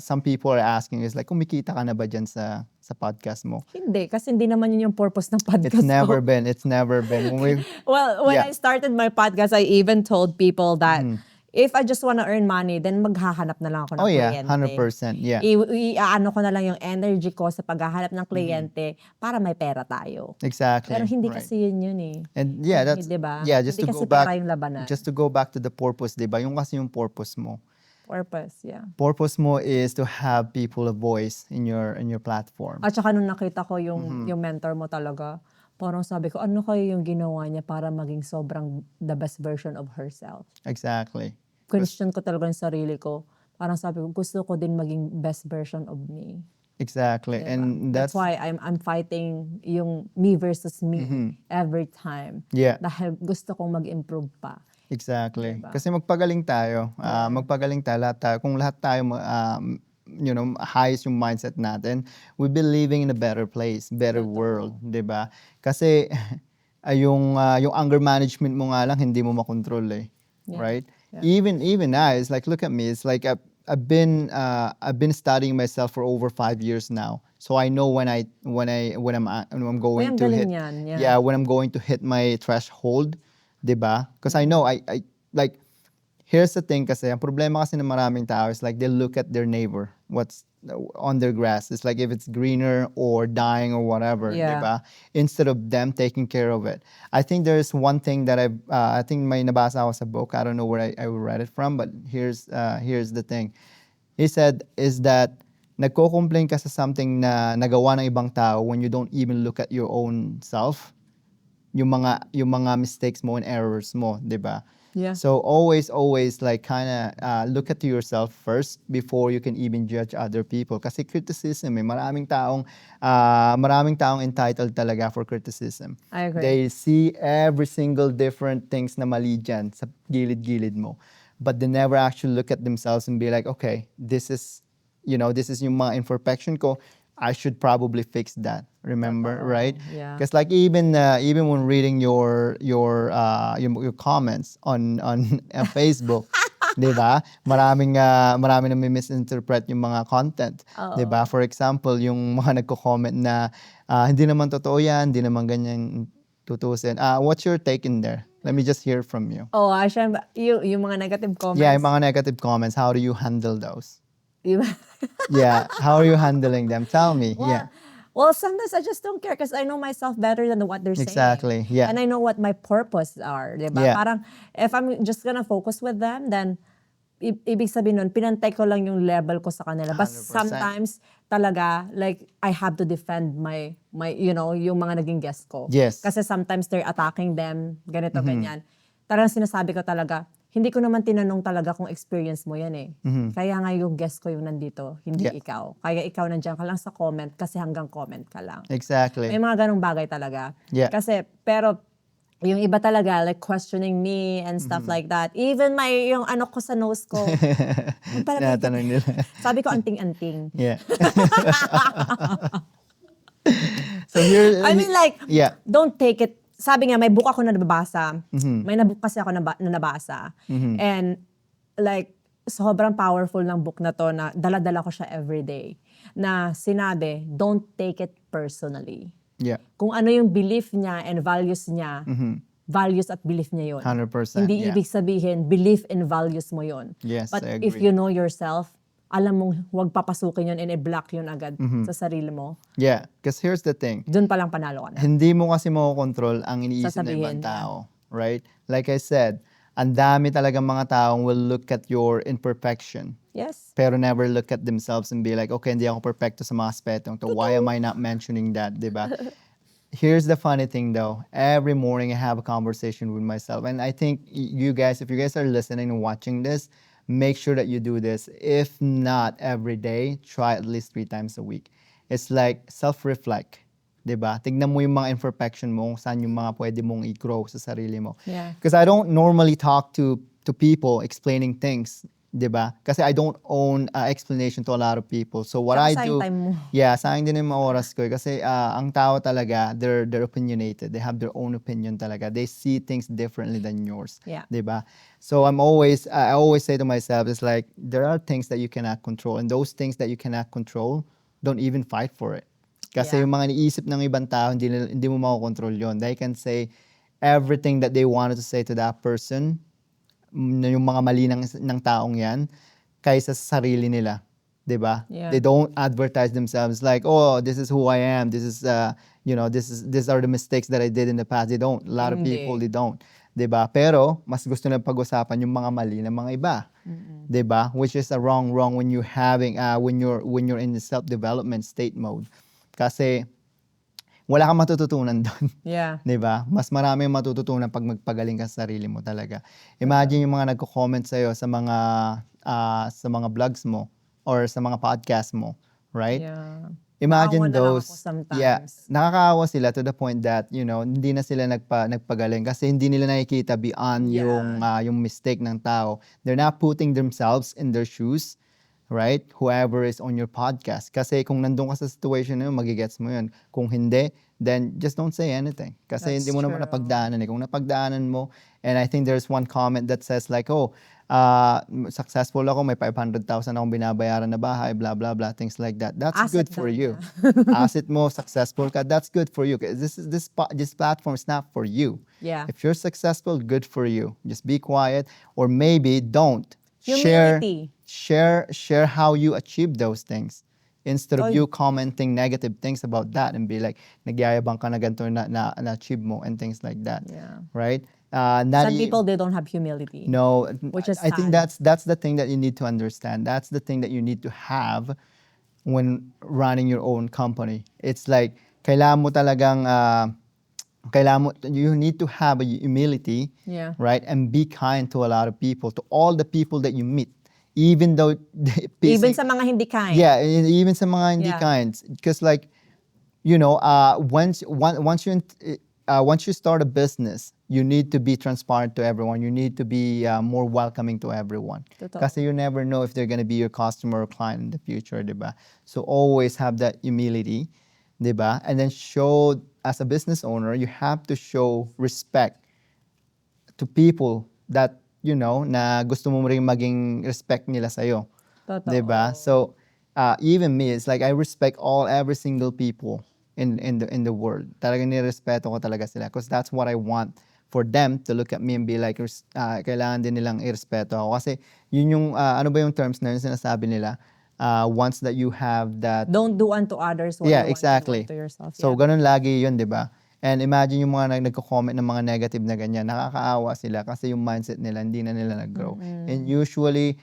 some people are asking is like, kumikita ka na ba dyan sa podcast mo? Hindi, kasi hindi naman yun yung purpose ng podcast It's never ko. been. It's never been. Well, when Yeah. I started my podcast, I even told people that if I just want to earn money, then maghahanap na lang ako ng Oh yeah, kliyente. 100%. Yeah. Iaano ko na lang yung energy ko sa paghahanap ng kliyente para may pera tayo. Exactly. Pero hindi right. kasi yun eh. And yeah, that's Diba? just Hindi to kasi go back pera yung labanan. just to go back to the purpose, 'di ba? Yung kasi yung purpose mo. Purpose, yeah. Purpose mo is to have people a voice in your platform. At saka nung nakita ko yung mentor mo talaga, parang sabi ko, ano kayo yung ginawa niya para maging sobrang the best version of herself? Exactly. Question ko talaga yung sarili ko. Parang sabi ko, gusto ko din maging best version of me. Exactly. Diba? And That's why I'm fighting yung me versus me every time. Yeah. Dahil gusto kong mag-improve pa. Exactly. Diba? Kasi magpagaling tayo. Magpagaling tayo lahat tayo. Kung lahat tayo highest yung mindset natin, we'll be living in a better place, better world, 'di ba? Kasi yung anger management mo nga lang hindi mo makontrol eh. Yeah. Right? Yeah. Even I, it's like look at me, it's like I've been studying myself for over 5 years now. So I know when I'm going ang to hit galing yan, when I'm going to hit my threshold, 'di ba? Because I know I like here's the thing kasi, ang problema kasi ng maraming tao is like they look at their neighbor, what's on their grass. It's like if it's greener or dying or whatever, Yeah. diba? Instead of them taking care of it. I think there's one thing that I think may nabasa ako sa book. I don't know where I read it from, but here's the thing. He said is that nagko-complain ka sa something na nagawa ng ibang tao when you don't even look at your own self, yung mga mistakes mo and errors mo, 'di ba? Yeah. So always like kind of look at yourself first before you can even judge other people. Kasi criticism, maraming taong entitled talaga for criticism. I agree. They see every single different things na mali dyan sa gilid-gilid mo. But they never actually look at themselves and be like, okay, this is yung mga imperfection ko. I should probably fix that. Remember, Totoo. right? Yeah. Because like even when reading your comments on Facebook, 'di ba? Marami na may misinterpret yung mga content, 'di ba? For example, yung mga nagko-comment na hindi naman totoo 'yan, hindi naman ganyan tutusin. What's your take in there? Let me just hear from you. Oh, syempre, yung mga negative comments. Yeah, yung mga negative comments, how do you handle those? Diba? Yeah, how are you handling them? Tell me. Yeah. Well, sometimes I just don't care because I know myself better than what they're saying. Exactly, yeah. And I know what my purpose are, di ba? Yeah. Parang, if I'm just gonna focus with them, then, ibig sabihin nun, pinantay ko lang yung level ko sa kanila. But 100%. sometimes, talaga, like, I have to defend my yung mga naging guest ko. Yes. Kasi sometimes they're attacking them, ganito, ganyan. Talagang sinasabi ko talaga, hindi ko naman tinanong talaga kung experience mo yan eh. Kaya nga yung guest ko yung nandito, hindi Yeah. ikaw. Kaya ikaw nandiyan ka lang sa comment kasi hanggang comment ka lang. Exactly. May mga ganong bagay talaga. Yeah. Kasi, pero, yung iba talaga, like questioning me and stuff like that. Even yung ano ko sa nose ko. Tinatanong nila. Sabi ko, anting-anting. Yeah. So here, I mean like, yeah. don't take it. Sabi nga, may book ako na nababasa. May nabook kasi ako na nabasa. And like, sobrang powerful ng book na to na dala-dala ko siya everyday. Na sinabi, don't take it personally. Yeah. Kung ano yung belief niya and values niya, values at belief niya yun. 100%. Hindi yeah. ibig sabihin, belief and values mo yun. Yes, But I if agree. you know yourself, alam mong huwag papasukin yun and i-block yun agad sa sarili mo. Yeah, because here's the thing. Doon pa lang panalo ka na. Hindi mo kasi makokontrol ang iniisip ng Sasabihin ibang niya. tao. Right? Like I said, ang dami talagang mga taong will look at your imperfection. Yes. Pero never look at themselves and be like, okay, hindi ako perfecto sa mga aspetong to. Why am I not mentioning that? Diba? Here's the funny thing though. Every morning I have a conversation with myself. And I think you guys, if you guys are listening and watching this, make sure that you do this. If not every day, try at least 3 times a week. It's like self-reflect. Diba? Tignan mo yung mga imperfection mo, saan yung mga pwede mong i-grow sa sarili mo. Yeah. Because I don't normally talk to people explaining things. Diba? Kasi I don't own explanation to a lot of people. So what I Tsaka do, sayang time mo. yeah, sayang din yung mga oras ko. Kasi ang tao talaga, they're opinionated. They have their own opinion talaga. They see things differently than yours. Yeah. Diba? So I always say to myself, it's like, there are things that you cannot control. And those things that you cannot control, don't even fight for it. Kasi Yeah. yung mga iniisip ng ibang tao, hindi mo makokontrol yon. They can say everything that they wanted to say to that person, yung mga mali ng taong yan, kaysa sa sarili nila. Diba? Yeah. They don't advertise themselves like, oh, this is who I am. This is, these are the mistakes that I did in the past. They don't. A lot of Hindi. people, they don't. Diba? Pero, mas gusto na pag-usapan yung mga mali ng mga iba. Diba? Which is a wrong when you're having, when you're in the self-development state mode. Kasi, wala kang matututunan doon. Yeah. Diba? Mas marami yung matututunan pag magpagaling ka sa sarili mo talaga. Imagine yung mga nagko-comment sa'yo sa mga vlogs mo or sa mga podcast mo, right? Yeah. Imagine Naawa na lang those, ako sometimes. yeah, nakakaawa sila to the point that, hindi na sila nagpagaling kasi hindi nila nakikita beyond Yeah. yung mistake ng tao. They're not putting themselves in their shoes, right? Whoever is on your podcast. Kasi kung nandun ka sa situation na yun, magigets mo yun. Kung hindi, then just don't say anything. Kasi That's hindi mo naman true. napagdaanan eh. Kung napagdaanan mo, and I think there's one comment that says like, oh, successful ako, may 500,000 akong binabayaran na bahay, blah, blah, blah, things like that. That's Asset good for daw you. niya. Asset mo, successful ka, that's good for you. 'Cause this platform is not for you. Yeah. If you're successful, good for you. Just be quiet, or maybe don't. Share Humility. share how you achieve those things instead of Oy. you commenting negative things about that and be like nagyayabang ka na ganito na-achieve mo and things like that. Yeah. Right? Some people, they don't have humility. No, Which is I think sad. that's the thing that you need to understand. That's the thing that you need to have when running your own company. It's like you need to have a humility, Yeah. right? And be kind to a lot of people, to all the people that you meet, even though Even sa mga hindi kind. yeah, even sa mga hindi Yeah. kind, because like once you start a business, you need to be transparent to everyone. You need to be more welcoming to everyone. Totoo. Kasi you never know if they're gonna be your customer or client in the future, diba? So always have that humility, diba? And then as a business owner, you have to show respect to people that, na gusto mo rin maging respect nila sa'yo. Totoo. Diba? So, even me, it's like I respect every single people in the world. Talagang nirespeto ko talaga sila because that's what I want for them to look at me and be like, kailangan din nilang irespeto ako. Kasi yun yung, ano ba yung terms na yun sinasabi nila? Once that you have that... Don't do unto others what Yeah, you want exactly. to do unto yourself. So, Yeah. ganun lagi yun, di ba? And imagine yung mga nagko-comment ng mga negative na ganyan, nakakaawa sila kasi yung mindset nila, hindi na nila nag-grow. And usually,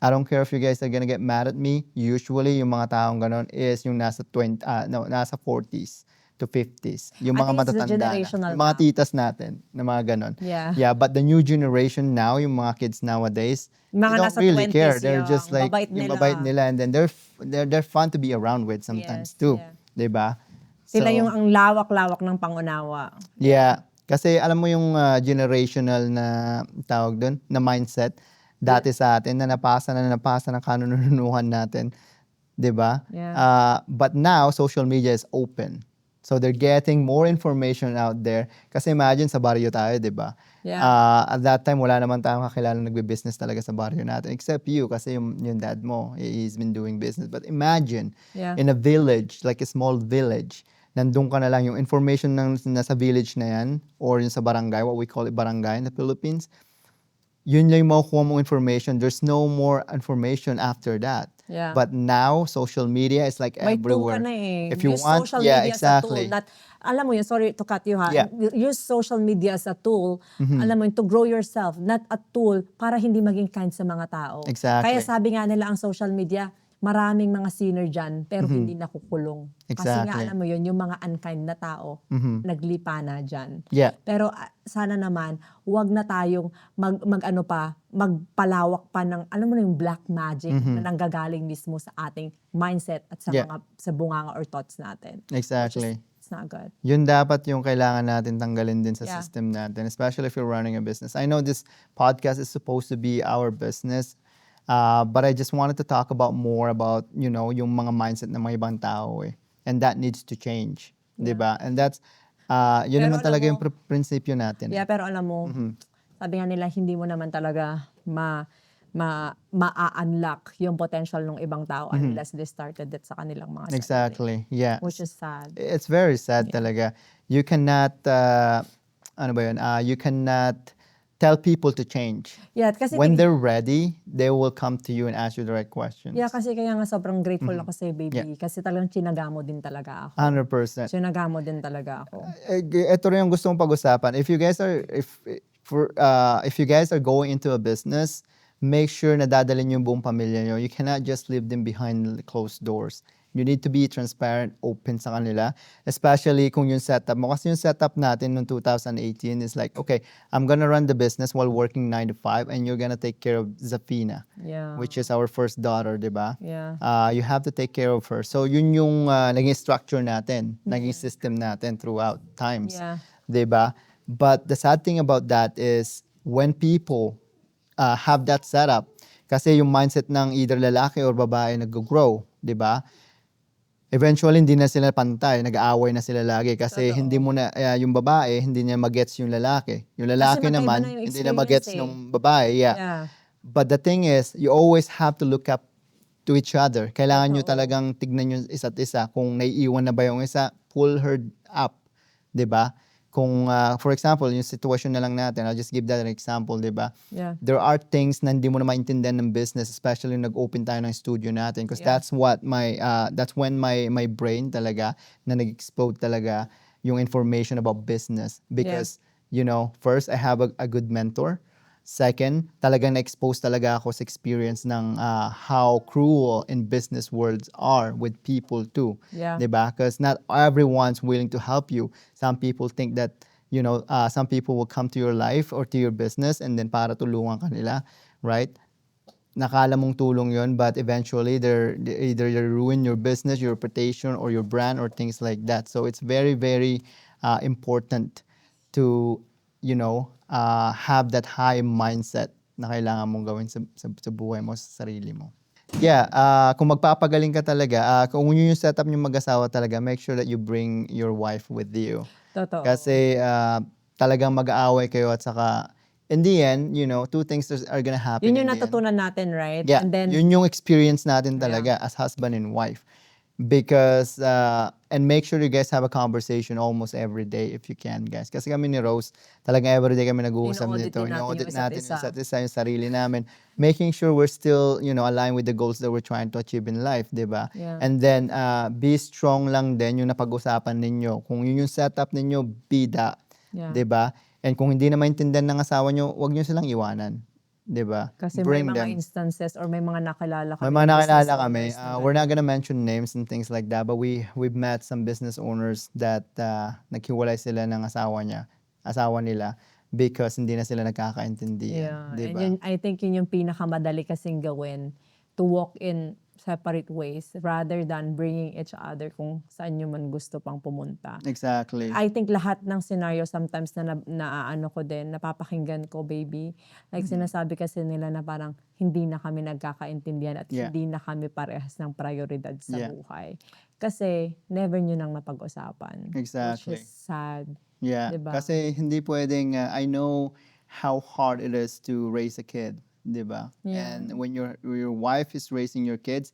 I don't care if you guys are gonna get mad at me, usually yung mga taong ganun is yung nasa 40s to 50s. Yung I mga think it's the matatanda na. generational Yung mga gap. titas natin, na mga ganun. Yeah. Yeah, but the new generation now, yung mga kids nowadays, Mga they don't nasa really 20s care. They're yung just like, babait yung nila. babait nila, and then they're fun to be around with sometimes Yes, too. yeah. Diba? Sila So, yung ang lawak-lawak ng pangunawa. yeah. Kasi alam mo yung generational na tawag doon, na mindset dati sa atin na napasa ng kanununuhan natin. 'Di ba? Yeah. But now, social media is open. So they're getting more information out there. Kasi imagine sa baryo tayo, 'di ba? Yeah. At that time, wala naman tayong kakilala nagbe-business talaga sa baryo natin. Except you, kasi yung dad mo, he's been doing business. But imagine, Yeah. in a village, like a small village, nandun ka na lang, yung information nasa village na yan, or yung sa barangay, what we call it barangay in the Philippines, yun lang yung makukuha mong information. There's no more information after that. Yeah. But now, social media is like May tool everywhere. ka na eh. If you Use want, social yeah, media exactly. as a tool. Alam mo yun, sorry to cut you ha. Yeah. Mm-hmm. Use social media as a tool, alam mo yun, to grow yourself, not a tool para hindi maging kind sa mga tao. Exactly. Kaya sabi nga nila ang social media, maraming mga sinner dyan, pero hindi nakukulong. Kasi nga Exactly. alam mo yun, yung mga unkind na tao, naglipa na dyan. Yeah. Pero sana naman, wag na tayong magpalawak pa ng, alam mo na yung black magic na nanggagaling mismo sa ating mindset at sa Yeah. sa bunganga or thoughts natin. Exactly. It's not good. Yun dapat yung kailangan natin tanggalin din sa Yeah. system natin, especially if you're running a business. I know this podcast is supposed to be our business, but I just wanted to talk about more about, yung mga mindset ng mga ibang tao eh. And that needs to change. Yeah. Diba? And that's, yun Pero naman alam talaga mo- yung prinsipyo natin. Yeah, pero alam mo, sabi nga nila, hindi mo naman talaga ma-unlock yung potential ng ibang tao unless they started it sa kanilang mga sarili. Exactly. Yeah. Which is sad. It's very sad talaga. You cannot, you cannot tell people to change. Yeah, kasi When they're ready, they will come to you and ask you the right questions. yeah, kasi kaya nga sobrang grateful ako sa baby. Kasi talagang chinaga mo din talaga ako. 100%. Chinaga mo din talaga ako. Ito rin yung gusto kong pag-usapan. If you guys are going into a business, make sure na dadalhin yung buong pamilya nyo. You cannot just leave them behind closed doors. You need to be transparent, open sa kanila, especially kung yung setup mo. Kasi yung setup natin noong 2018 is like, okay, I'm gonna run the business while working 9 to 5 and you're gonna take care of Zafina, Yeah. which is our first daughter, di ba? Yeah. You have to take care of her. So yun yung naging structure natin, naging system natin throughout times. Yeah. Diba? But the sad thing about that is when people have that setup, Kasi yung mindset ng either lalaki or babae nag-grow, di ba? Eventually, hindi na sila pantay. Nag-aaway na sila lagi. Kasi Totoo. hindi mo na, yung babae, hindi niya magets yung lalaki. Yung Kasi lalaki magkaiba naman, na yung hindi na experience magets eh. nung babae. Yeah. Yeah. But the thing is, you always have to look up to each other. Kailangan nyo Totoo. talagang tignan yung isa't isa. Kung naiiwan na ba yung isa, pull her up. 'Di ba? Kung, for example, yung sitwasyon na lang natin, I'll just give that an example, 'di ba? Yeah. There are things na hindi mo na maintindihan ng business, especially nag-open tayo ng studio natin. Because Yeah. that's what that's when my brain talaga, na nag-explode talaga yung information about business. Because, first, I have a good mentor. Second, talagang na-expose talaga ako sa experience ng how cruel in business worlds are with people too. Yeah. Diba? Because not everyone's willing to help you. Some people think that, some people will come to your life or to your business and then para tulungan ka nila, right? Nakala mong tulong yon, but eventually either they ruin your business, your reputation, or your brand, or things like that. So it's very, very important to have that high mindset na kailangan mong gawin sa buhay mo, sa sarili mo. Yeah, kung magpapagaling ka talaga, kung yun yung setup yung mag-asawa talaga, make sure that you bring your wife with you. Totoo. Kasi talagang mag-aaway kayo at saka in the end, two things are gonna happen. Yun yung in the end. natutunan natin, right? Yeah, And then, yun yung experience natin talaga as husband and wife. Because, and make sure you guys have a conversation almost every day if you can, guys. Kasi kami ni Rose, talagang everyday kami nag-uusap Ino-audit nito. din natin yung Ino-audit isa't natin isa. yung isa't isa, yung sarili namin. Making sure we're still, aligned with the goals that we're trying to achieve in life, di ba? Yeah. And then, be strong lang din yung napag-usapan ninyo. Kung yun yung setup ninyo, be that. Yeah. Di ba? And kung hindi na maintindihan ng asawa nyo, wag nyo silang iwanan. 'Di ba? Kasi Bring may mga them. instances or may mga nakilala kami. May mga na nakilala business kami. owners na We're not ganun. gonna mention names and things like that, but we've met some business owners that naghiwalay sila ng asawa nila because hindi na sila nagkakaintindihan, Yeah. 'di And ba? yun, I think yun yung pinakamadali kasing gawin, to walk in separate ways rather than bringing each other kung saan nyo man gusto pang pumunta. Exactly. I think lahat ng scenario sometimes na ko din, napapakinggan ko, baby. Like sinasabi kasi nila na parang hindi na kami nagkakaintindihan at Yeah. hindi na kami parehas ng prioridad sa Yeah. buhay. Kasi never nyo nang napag-usapan. Exactly. Which is sad. Yeah, Diba? kasi hindi pwedeng, I know how hard it is to raise a kid, 'di ba? Yeah. And when your wife is raising your kids,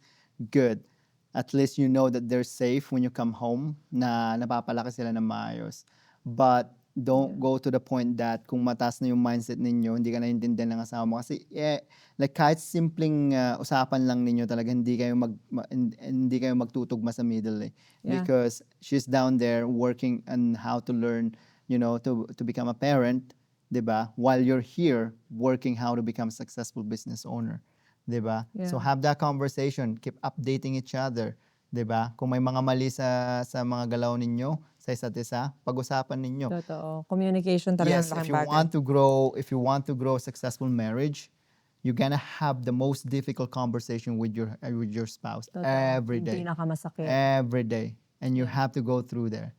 good. At least you know that they're safe when you come home, na napapalaki sila ng maayos. But don't go to the point that kung mataas na yung mindset ninyo, hindi ka naiintindihan ng asawa mo. Kasi like kahit simpleng usapan lang ninyo talaga, hindi kayo magtutugma sa middle eh. Yeah. Because she's down there working on how to learn, to become a parent, 'di ba? While you're here working how to become a successful business owner, 'di ba? Yeah. So have that conversation, keep updating each other, 'di ba? Kung may mga mali sa mga galaw ninyo sa isa't isa, pag-usapan ninyo. Totoo. Communication talaga Yes, ang if laking you bagay. want to grow a successful marriage, you're gonna have the most difficult conversation with your spouse Totoo. every Yung day. pinakamasakit. Every day. And you have to go through there.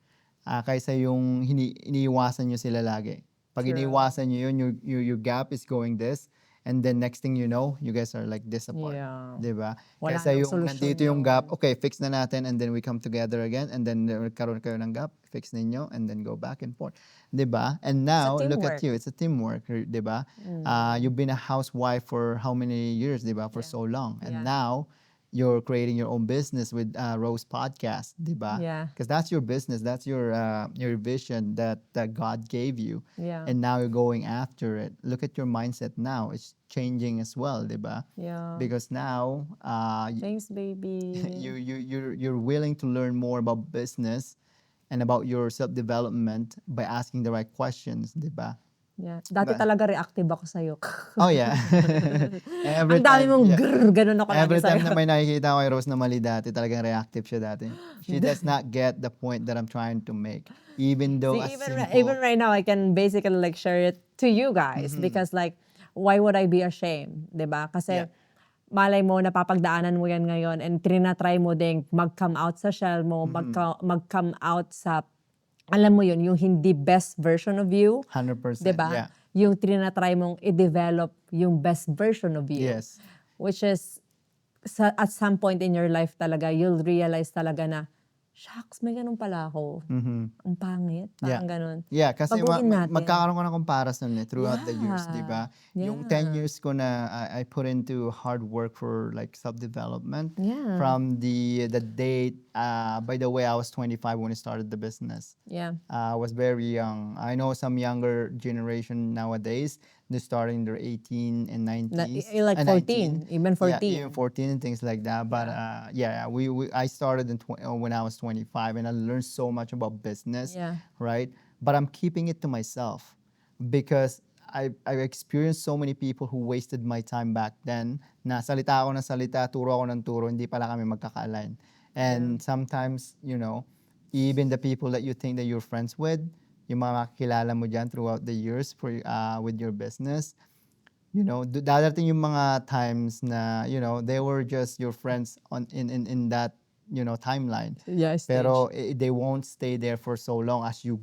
Kaysa yung iniiwasan nyo sila lagi. Pag True. iniiwasan nyo yun, your gap is going this, and then next thing you know, you guys are like this apart. Yeah. Diba? Wala Kaysa nang yung solusyon nandito yung yun. gap, okay, fix na natin, and then we come together again, and then karoon kayo ng gap, fix ninyo, and then go back and forth. Diba? And now, look at teamwork. you. It's a teamwork. Diba? You've been a housewife for how many years, diba? For so long. And Yeah. now, you're creating your own business with Rose Podcast, diba? Yeah. Because that's your business, that's your vision that God gave you, Yeah. and now you're going after it. Look at your mindset now; it's changing as well, diba? Yeah. Because now, Thanks, baby. you're willing to learn more about business and about your self-development by asking the right questions, diba? Yeah. Dati Ba- talaga reactive ako sa'yo. Oh yeah. Ang dami mong grrr, ganun ako lagi Every time sa'yo. na may nakikita ko kay Rose na mali dati, talagang reactive siya dati. She does not get the point that I'm trying to make. Even though See, as even simple. right now, I can basically like share it to you guys because like, why would I be ashamed? 'Di ba? Kasi Yeah. malay mo, napapagdaanan mo yan ngayon and trinatry mo ding mag-come out sa shell mo, mag-come out sa, alam mo yun, yung hindi best version of you. 100%. 'Di ba? Yeah. Yung trinatry mong i-develop yung best version of you. Yes. which is at some point in your life talaga, you'll realize talaga na, shucks, may ganun pala ako. Ang pangit. Parang ganun. Yeah, kasi Baguhin natin. magkakaroon ko ng comparison throughout the years, di ba? Yung 10 Yeah. years ko na I put into hard work for like self-development Yeah. from the date, by the way, I was 25 when I started the business. Yeah. I was very young. I know some younger generation nowadays, they're starting their 18 and 90s. Like 14, 19. even 14. Yeah, even 14 and things like that. But I started when I was 25 and I learned so much about business, Yeah. right? But I'm keeping it to myself because I experienced so many people who wasted my time back then. Na salita ako ng salita, turo ako ng turo, hindi pala kami magkaka-align. And sometimes, even the people that you think that you're friends with, yung mga makikilala mo dyan throughout the years with your business, dadating yung mga times na, they were just your friends in that, timeline. Yeah, stage. Pero they won't stay there for so long as you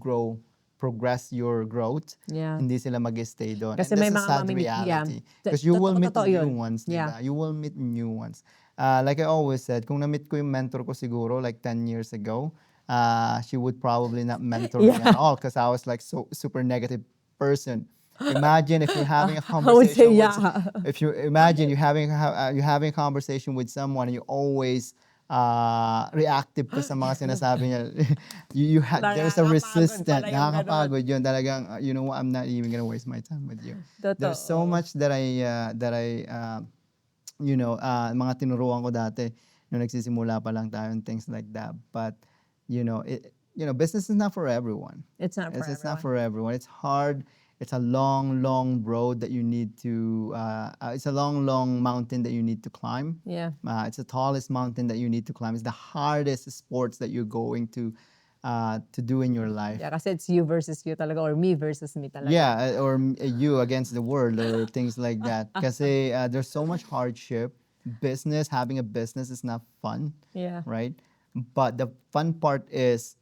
progress your growth. Yeah. Hindi sila mag-stay doon. Kasi And may that's a mga sad mamimit- yeah. reality. Because you will meet Totoo new yun. ones, Yeah. diba? You will meet new ones. Like I always said, kung na-meet ko yung mentor ko siguro like 10 years ago, she would probably not mentor me at all because I was like so super negative person. Imagine if you're having a I would say, conversation if you imagine you're having a conversation with someone and you always reactive ka sa mga sinasabi niya. There's a Nakakapagod resistance. pala yung Nakakapagod yun. Talagang, you know what, I'm not even gonna waste my time with you. There's so much that mga tinuruan ko dati nung nagsisimula pa lang tayo and things like that. But, business is not for everyone. It's not for It's not everyone. for everyone. It's hard. It's a long, long road that you need to, it's a long, long mountain that you need to climb. Yeah. It's the tallest mountain that you need to climb. It's the hardest sports that you're going to do in your life. Yeah, kasi it's you versus you talaga or me versus me talaga. Yeah, or you against the world or things like that. Kasi there's so much hardship. Having a business is not fun, Yeah. right? But the fun part is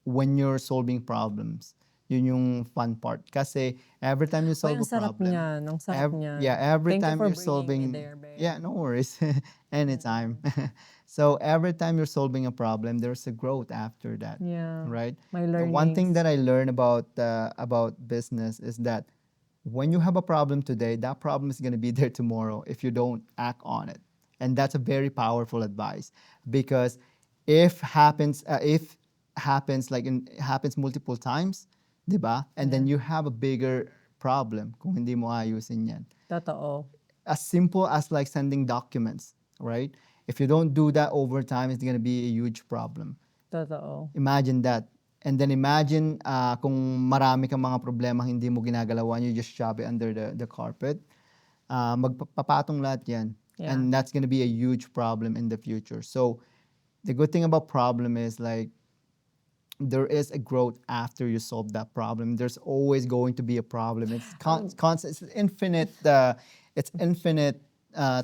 when you're solving problems. Yun yung fun part. Kasi every time you solve Ang a sarap problem. niyan. Ang sarap niyan. Yeah, every Thank you time for you're bringing solving. me there, babe. Yeah, no worries. Anytime. So every time you're solving a problem, there's a growth after that. Yeah. Right? My The one thing learnings. that I learned about business is that when you have a problem today, that problem is going to be there tomorrow if you don't act on it. And that's a very powerful advice because if happens multiple times, diba? And then you have a bigger problem kung hindi mo ayusin yan. Totoo. As simple as like sending documents, right? If you don't do that over time, it's going to be a huge problem. Totoo. Imagine that. And then imagine kung marami kang mga problema hindi mo ginagalawan, you just shove it under the carpet. Magpapatong lahat yan. Yeah. And that's going to be a huge problem in the future. So the good thing about problem is like there is a growth after you solve that problem. There's always going to be a problem. It's constant. It's infinite. It's infinite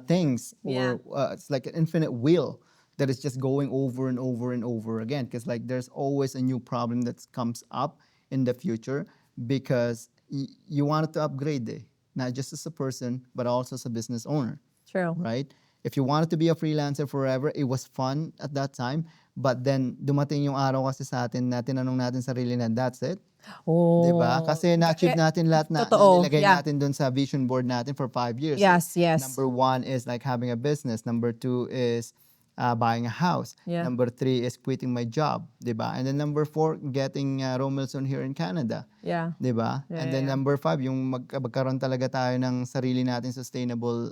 things, or it's like an infinite wheel that is just going over and over and over again. Because like there's always a new problem that comes up in the future because you wanted to upgrade, not just as a person but also as a business owner. True. Right? If you wanted to be a freelancer forever, it was fun at that time. But then, dumating yung araw kasi sa atin na tinanong natin sarili na, that's it. Oh. Diba? Kasi na-achieve natin lahat na Totoo. nilagay Yeah. natin dun sa vision board natin for 5 years. Yes, yes. Number 1 is like having a business. Number 2 is buying a house. Yeah. Number 3 is quitting my job. Diba? And then number 4, getting Romelson here in Canada. Yeah. Diba? Yeah, And then yeah. number 5, yung magkaroon talaga tayo ng sarili natin sustainable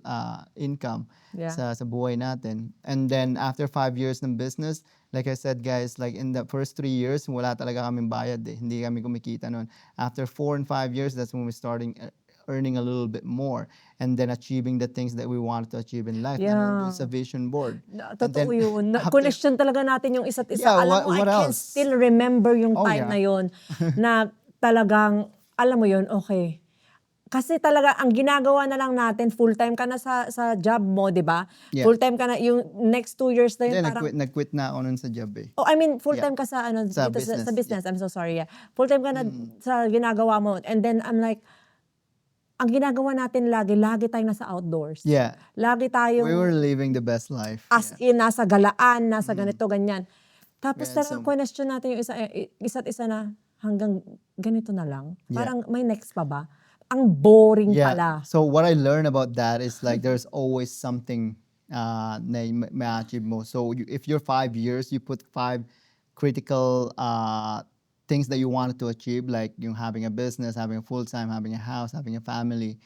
income Yeah. sa buhay natin. And then after 5 years ng business, like I said guys, like in the first 3 years, wala talaga kaming bayad Hindi kami kumikita nun. After 4 and 5 years, that's when we're starting earning a little bit more and then achieving the things that we wanted to achieve in life. Yeah. Nandun sa vision board. And Totoo then yun. after- Connection talaga natin yung isa't isa. Yeah, Alam mo, what I can else? still remember yung Oh, time yeah. na yun na talagang, alam mo yun, okay. Kasi talaga, ang ginagawa na lang natin, full-time ka na sa job mo, di ba? Yeah. Full-time ka na, yung next 2 years na yun, Hindi, parang, nag-quit na ako nun sa job oh, I mean, full-time ka sa, ano, Sa dito sa business, business. I'm so sorry, yeah. Full-time ka na sa ginagawa mo. And then, I'm like, ang ginagawa natin lagi tayong nasa outdoors. Yeah. Lagi We were tayong living the best life. as Yeah. in, nasa galaan, nasa ganito, ganyan. Tapos We had talagang some, question natin yung isa't isa na hanggang ganito na lang. Yeah. Parang may next pa ba? Ang boring yeah. pala. So what I learned about that is like there's always something na ma-achieve mo. So if you're 5 years, you put 5 critical things that you wanted to achieve, like yung having a business, having a full-time, having a house, having a family.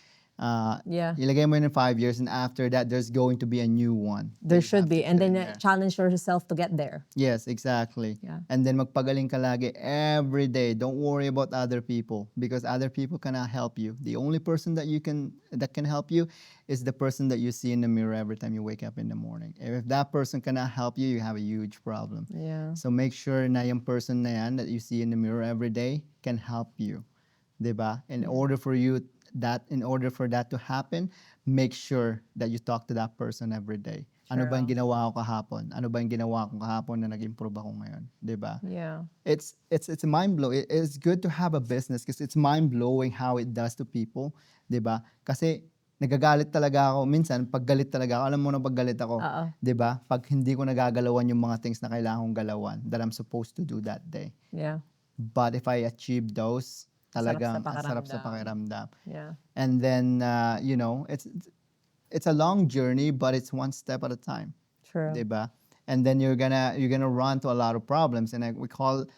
Yeah. Ilagay mo yun in 5 years, and after that, there's going to be a new one. that There you should have to be. And put in then there. challenge yourself to get there. Yes, exactly. Yeah. And then magpagaling ka lagi every day. Don't worry about other people because other people cannot help you. The only person that can help you is the person that you see in the mirror every time you wake up in the morning. If that person cannot help you, you have a huge problem. Yeah. So make sure na yung person na yan that you see in the mirror every day can help you. 'Di ba? In order for that to happen, make sure that you talk to that person every day. Ano ba yung True. ginawa ko kahapon? Ano ba yung ginawa ko kahapon na nag-improve ako ngayon? 'Di ba? Yeah. It's mind blowing. It's good to have a business because it's mind blowing how it does to people, 'di ba? Kasi nagagalit talaga ako minsan, pag galit talaga ako, alam mo na pag galit ako, Oo. 'di ba? Pag hindi ko nagagalawan yung mga things na kailangan kong galawan that I'm supposed to do that day. Yeah. But if I achieve those, Sarap sa talagang ang sarap sa pakiramdam. pakiramdam. Yeah. And then it's a long journey, but it's one step at a time. True. 'Di ba? And then you're gonna run to a lot of problems, and we call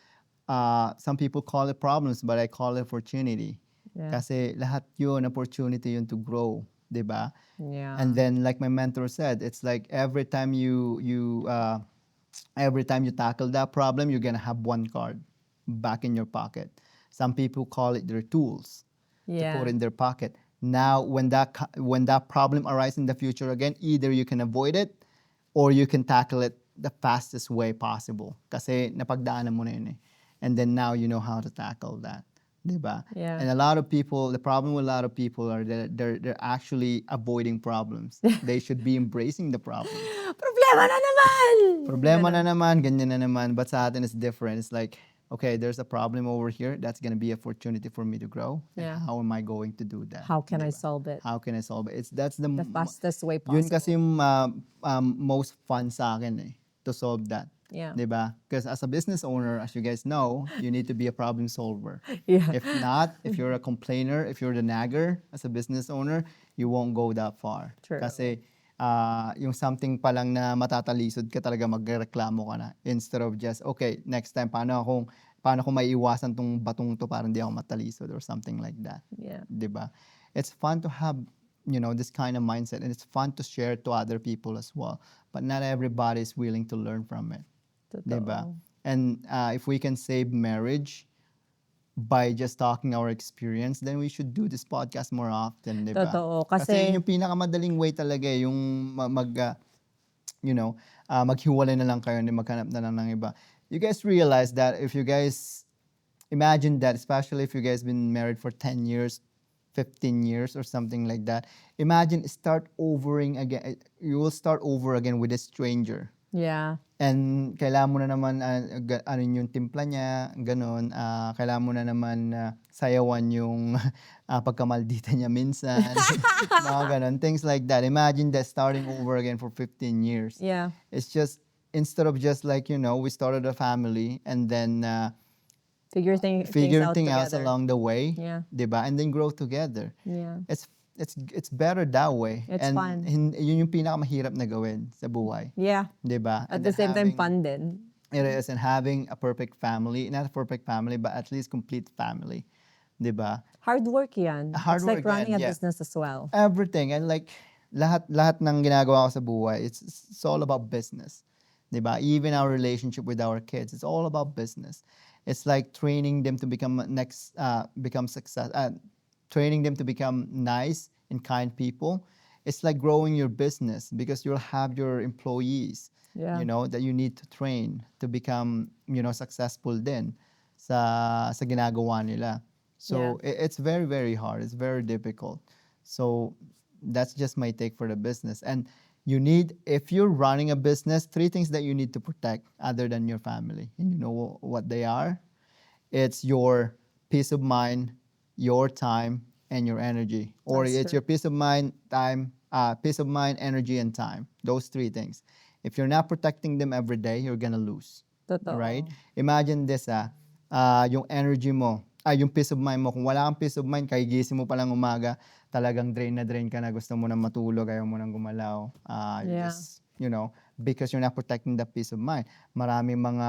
some people call it problems, but I call it opportunity. Yeah. Kasi lahat yun opportunity yun to grow, 'di ba? Yeah. And then like my mentor said, it's like every time you tackle that problem, you're gonna have one card back in your pocket. Some people call it their tools to Yeah. put in their pocket. Now, when that problem arises in the future again, either you can avoid it or you can tackle it the fastest way possible. Kasi napagdaanan mo na yun eh. And then now you know how to tackle that. Diba? Yeah. And a lot of people, the problem with a lot of people are that they're actually avoiding problems. They should be embracing the problem. Problema na naman! Problema na naman, ganyan na naman. But sa atin, it's different. It's like, okay, there's a problem over here. That's gonna be an opportunity for me to grow. And Yeah. how am I going to do that? How can I Diba? solve it? How can I solve it? That's the The fastest way Yun possible. kasi yung most fun sa akin eh, to solve that. Yeah. Diba? Because as a business owner, as you guys know, you need to be a problem solver. Yeah. If not, if you're a complainer, if you're the nagger as a business owner, you won't go that far. True. Kasi yung something pa lang na matatalisod ka talaga, magreklamo ka na. Instead of just, okay, next time, paano ko maiiwasan tong batong to para hindi ako matalisod or something like that. Yeah. Diba? It's fun to have this kind of mindset, and it's fun to share to other people as well. But not everybody is willing to learn from it. Totoo. Diba? And if we can save marriage by just talking our experience, then we should do this podcast more often, diba? Totoo. Kasi Kasi, yun yung pinakamadaling way talaga yung maghiwalay na lang kayo, hindi maghanap na lang ng iba. You guys realize that if you guys imagine that, especially if you guys been married for 10 years, 15 years or something like that, imagine you will start over again with a stranger. yeah. And kailangan mo na naman ano yung timpla niya, ganun. Kailangan mo na naman sayawan yung pagkamaldita niya minsan. Mga ganun. Things like that. Imagine that starting over again for 15 years. Yeah. It's just, instead of just like, we started a family and then Figure figure things things out together. along the way. Yeah. Diba? And then grow together. Yeah. It's better that way. It's and fun. Yun yung pinakamahirap na gawin sa buhay. Yeah. 'Di ba? At And the then same time, having- fun din. It is, and having a perfect family, not a perfect family, but at least complete family. 'Di ba? Hard work yan. Hard It's like work running yan, a yeah. business as well. Everything, and like lahat ng ginagawa ko sa buhay, it's all about business. 'Di ba? Even our relationship with our kids, it's all about business. It's like training them to become training them to become nice and kind people. It's like growing your business because you'll have your employees, Yeah. that you need to train to become, successful din sa ginagawa nila. So it's very, very hard. It's very difficult. So that's just my take for the business. And if you're running a business, 3 things that you need to protect other than your family. And you know what they are? It's your peace of mind, your time, and your energy. Or That's it's true. your peace of mind, peace of mind, energy, and time. Those three things. If you're not protecting them every day, you're gonna lose. Right? Totoo. Imagine this, yung energy mo, yung peace of mind mo. Kung wala kang peace of mind, kagigising mo palang umaga, talagang drain na drain ka na, gusto mo na matulog, ayaw mo nang gumalaw. You Yeah. just, because you're not protecting the peace of mind. Maraming mga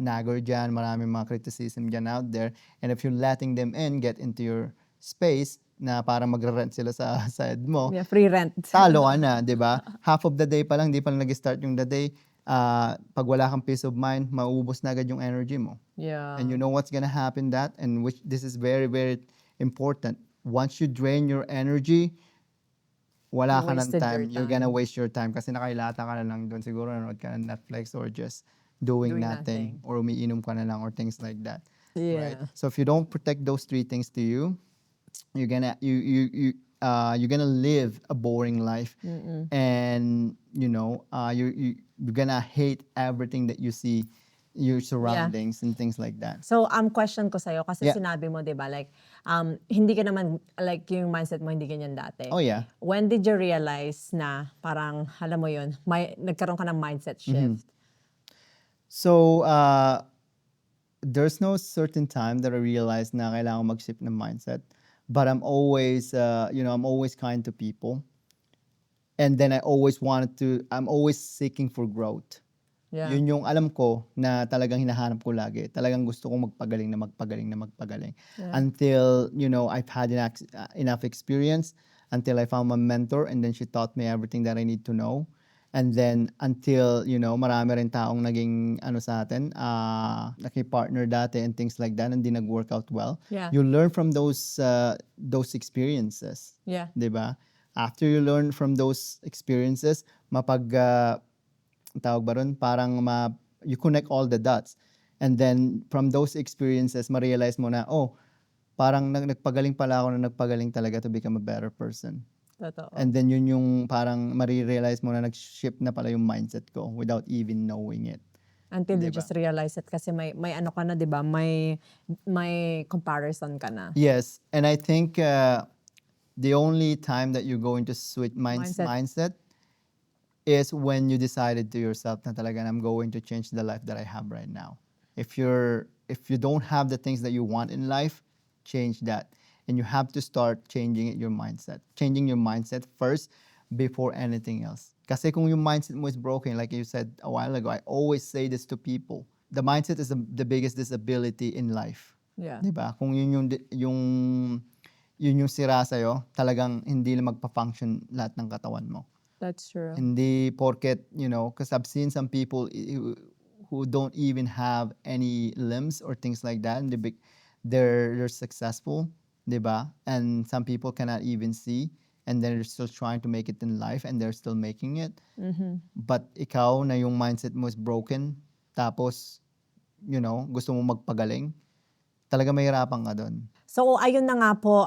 nagger dyan, maraming mga criticism dyan out there. And if you're letting them get into your space, na para magre-rent sila sa side mo, Yeah, free rent. talo ka na, di ba? Half of the day pa lang, di pa lang nag-start yung the day, pag wala kang peace of mind, mauubos na agad yung energy mo. Yeah. And you know what's gonna happen that? And which this is very, very important. Once you drain your energy, wala You ka ng wasted your time. You're gonna time. waste your time kasi nakailata ka na lang doon. Siguro nanood ka ng Netflix or just doing Doing nothing. nothing. Or umiinom ka na lang or things like that. Right? Yeah. So if you don't protect those three things to you, you're gonna you're gonna live a boring life, and you're gonna hate everything that you see, your surroundings and things like that. So, question ko sa'yo, kasi Yeah. sinabi mo, di ba, like, hindi ka naman, like, yung mindset mo, hindi ganyan dati. Oh yeah. When did you realize na parang, alam mo yun, nagkaroon ka ng mindset shift? So there's no certain time that I realized na kailangan mag-shift ng mindset, but I'm always I'm always kind to people, and then I'm always seeking for growth. Yeah. Yun yung alam ko na talagang hinahanap ko lagi. Talagang gusto kong magpagaling na magpagaling na magpagaling. Yeah. Until, I've had enough experience, until I found my mentor, and then she taught me everything that I need to know. And then until, marami rin taong naging sa atin, naki-partner dati and things like that, and di nag-work out well. Yeah. You learn from those experiences. Yeah. 'Di ba? After you learn from those experiences, tawag ba ron? Parang you connect all the dots. And then from those experiences, ma-realize mo na, parang nagpagaling pala ako na nagpagaling talaga to become a better person. Totoo. And then yun yung parang ma-realize mo na nag-shift na pala yung mindset ko without even knowing it. Until you Diba? just realize it, kasi may ano ka na, di ba? May comparison ka na. Yes, and I think the only time that you're going to switch mindset is when you decided to yourself na talaga I'm going to change the life that I have right now. If you don't have the things that you want in life, change that. And you have to start changing your mindset. Changing your mindset first before anything else. Kasi kung yung mindset mo is broken, like you said a while ago, I always say this to people. The mindset is the biggest disability in life. Yeah. 'Di ba? Kung yun yung sira sa'yo, talagang hindi na magpa-function lahat ng katawan mo. That's true. Hindi porket, because I've seen some people who don't even have any limbs or things like that, and they're successful, 'di ba? And some people cannot even see, and they're still trying to make it in life, and they're still making it. But ikaw na yung mindset mo is broken, tapos, gusto mo magpagaling, talaga mahirapan ka doon. So, ayun na nga po,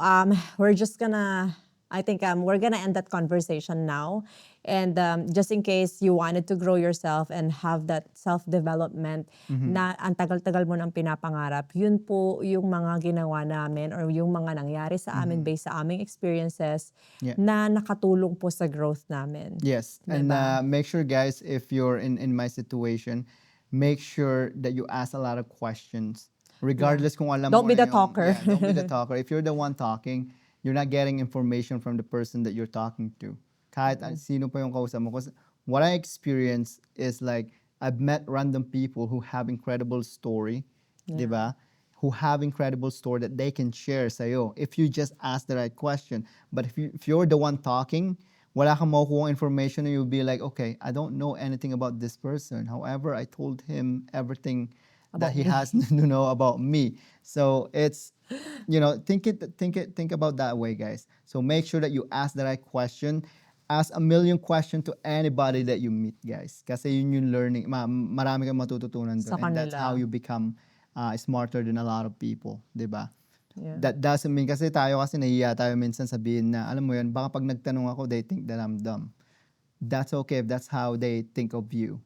I think we're gonna end that conversation now. And just in case you wanted to grow yourself and have that self-development na ang tagal-tagal mo nang pinapangarap, yun po yung mga ginawa namin or yung mga nangyari sa amin based sa aming experiences na nakatulong po sa growth namin. Yes, and make sure, guys, if you're in my situation, make sure that you ask a lot of questions. Regardless kung alam Don't mo be na the talker. Yeah, don't be the talker. If you're the one talking, you're not getting information from the person that you're talking to. Kahit sino pa yung kausap mo. Because what I experienced is like, I've met random people who have incredible story, di ba? Who have incredible story that they can share sa'yo if you just ask the right question. But if you're the one talking, wala kang makukuha information, and you'll be like, okay, I don't know anything about this person. However, I told him everything that he has to know about me. So it's, think about that way, guys. So make sure that you ask the right question. Ask a million questions to anybody that you meet, guys. Kasi yun yung learning, marami kang matututunan doon. Sa And that's kanila. how you become smarter than a lot of people, di ba? Yeah. That doesn't mean, kasi nahiya tayo minsan sabihin na, alam mo yun, baka pag nagtanong ako, they think that I'm dumb. That's okay if that's how they think of you.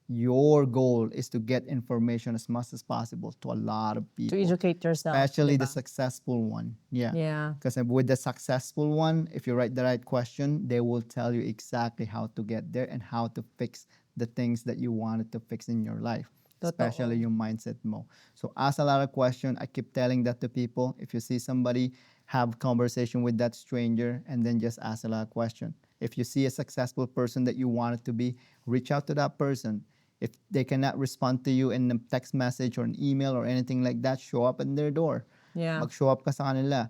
your goal is to get information as much as possible to a lot of To people, educate yourself. especially the diba? successful one. Yeah. Yeah. Because with the successful one, if you write the right question, they will tell you exactly how to get there and how to fix the things that you wanted to fix in your life, especially Totoo. yung mindset mo. So ask a lot of questions. I keep telling that to people. If you see somebody, have conversation with that stranger and then just ask a lot of questions. If you see a successful person that you wanted to be, reach out to that person. If they cannot respond to you in a text message or an email or anything like that, show up at their door. Yeah. Mag-show up ka sa kanila.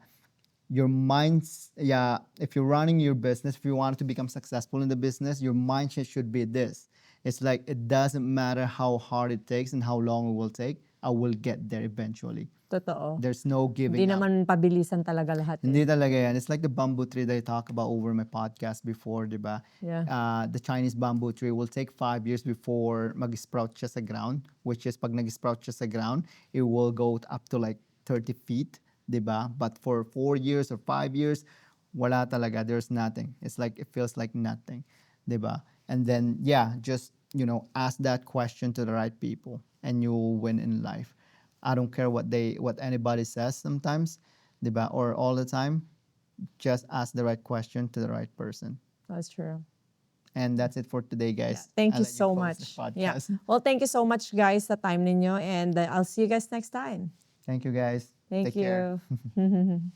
Your minds, yeah, if you're running your business, if you want to become successful in the business, your mindset should be this. It's like it doesn't matter how hard it takes and how long it will take, I will get there eventually. Totoo. There's no Hindi giving up. naman pabilisan talaga lahat eh. Hindi talaga yan. It's like the bamboo tree that I talked about over my podcast before, di ba? Yeah. The Chinese bamboo tree will take 5 years before mag-sprout siya sa ground, which is pag nag-sprout siya sa ground, it will go up to like 30 feet, di ba? But for 4 years or 5 years, wala talaga. There's nothing. It's like, it feels like nothing, di ba? And then, yeah, just, ask that question to the right people and you will win in life. I don't care what anybody says sometimes, 'di ba? Or all the time. Just ask the right question to the right person. That's true. And that's it for today, guys. Thank I'll you let so close the much. Yeah. podcast. Well, thank you so much guys sa time ninyo and I'll see you guys next time. Thank you, guys. Thank Take care. you.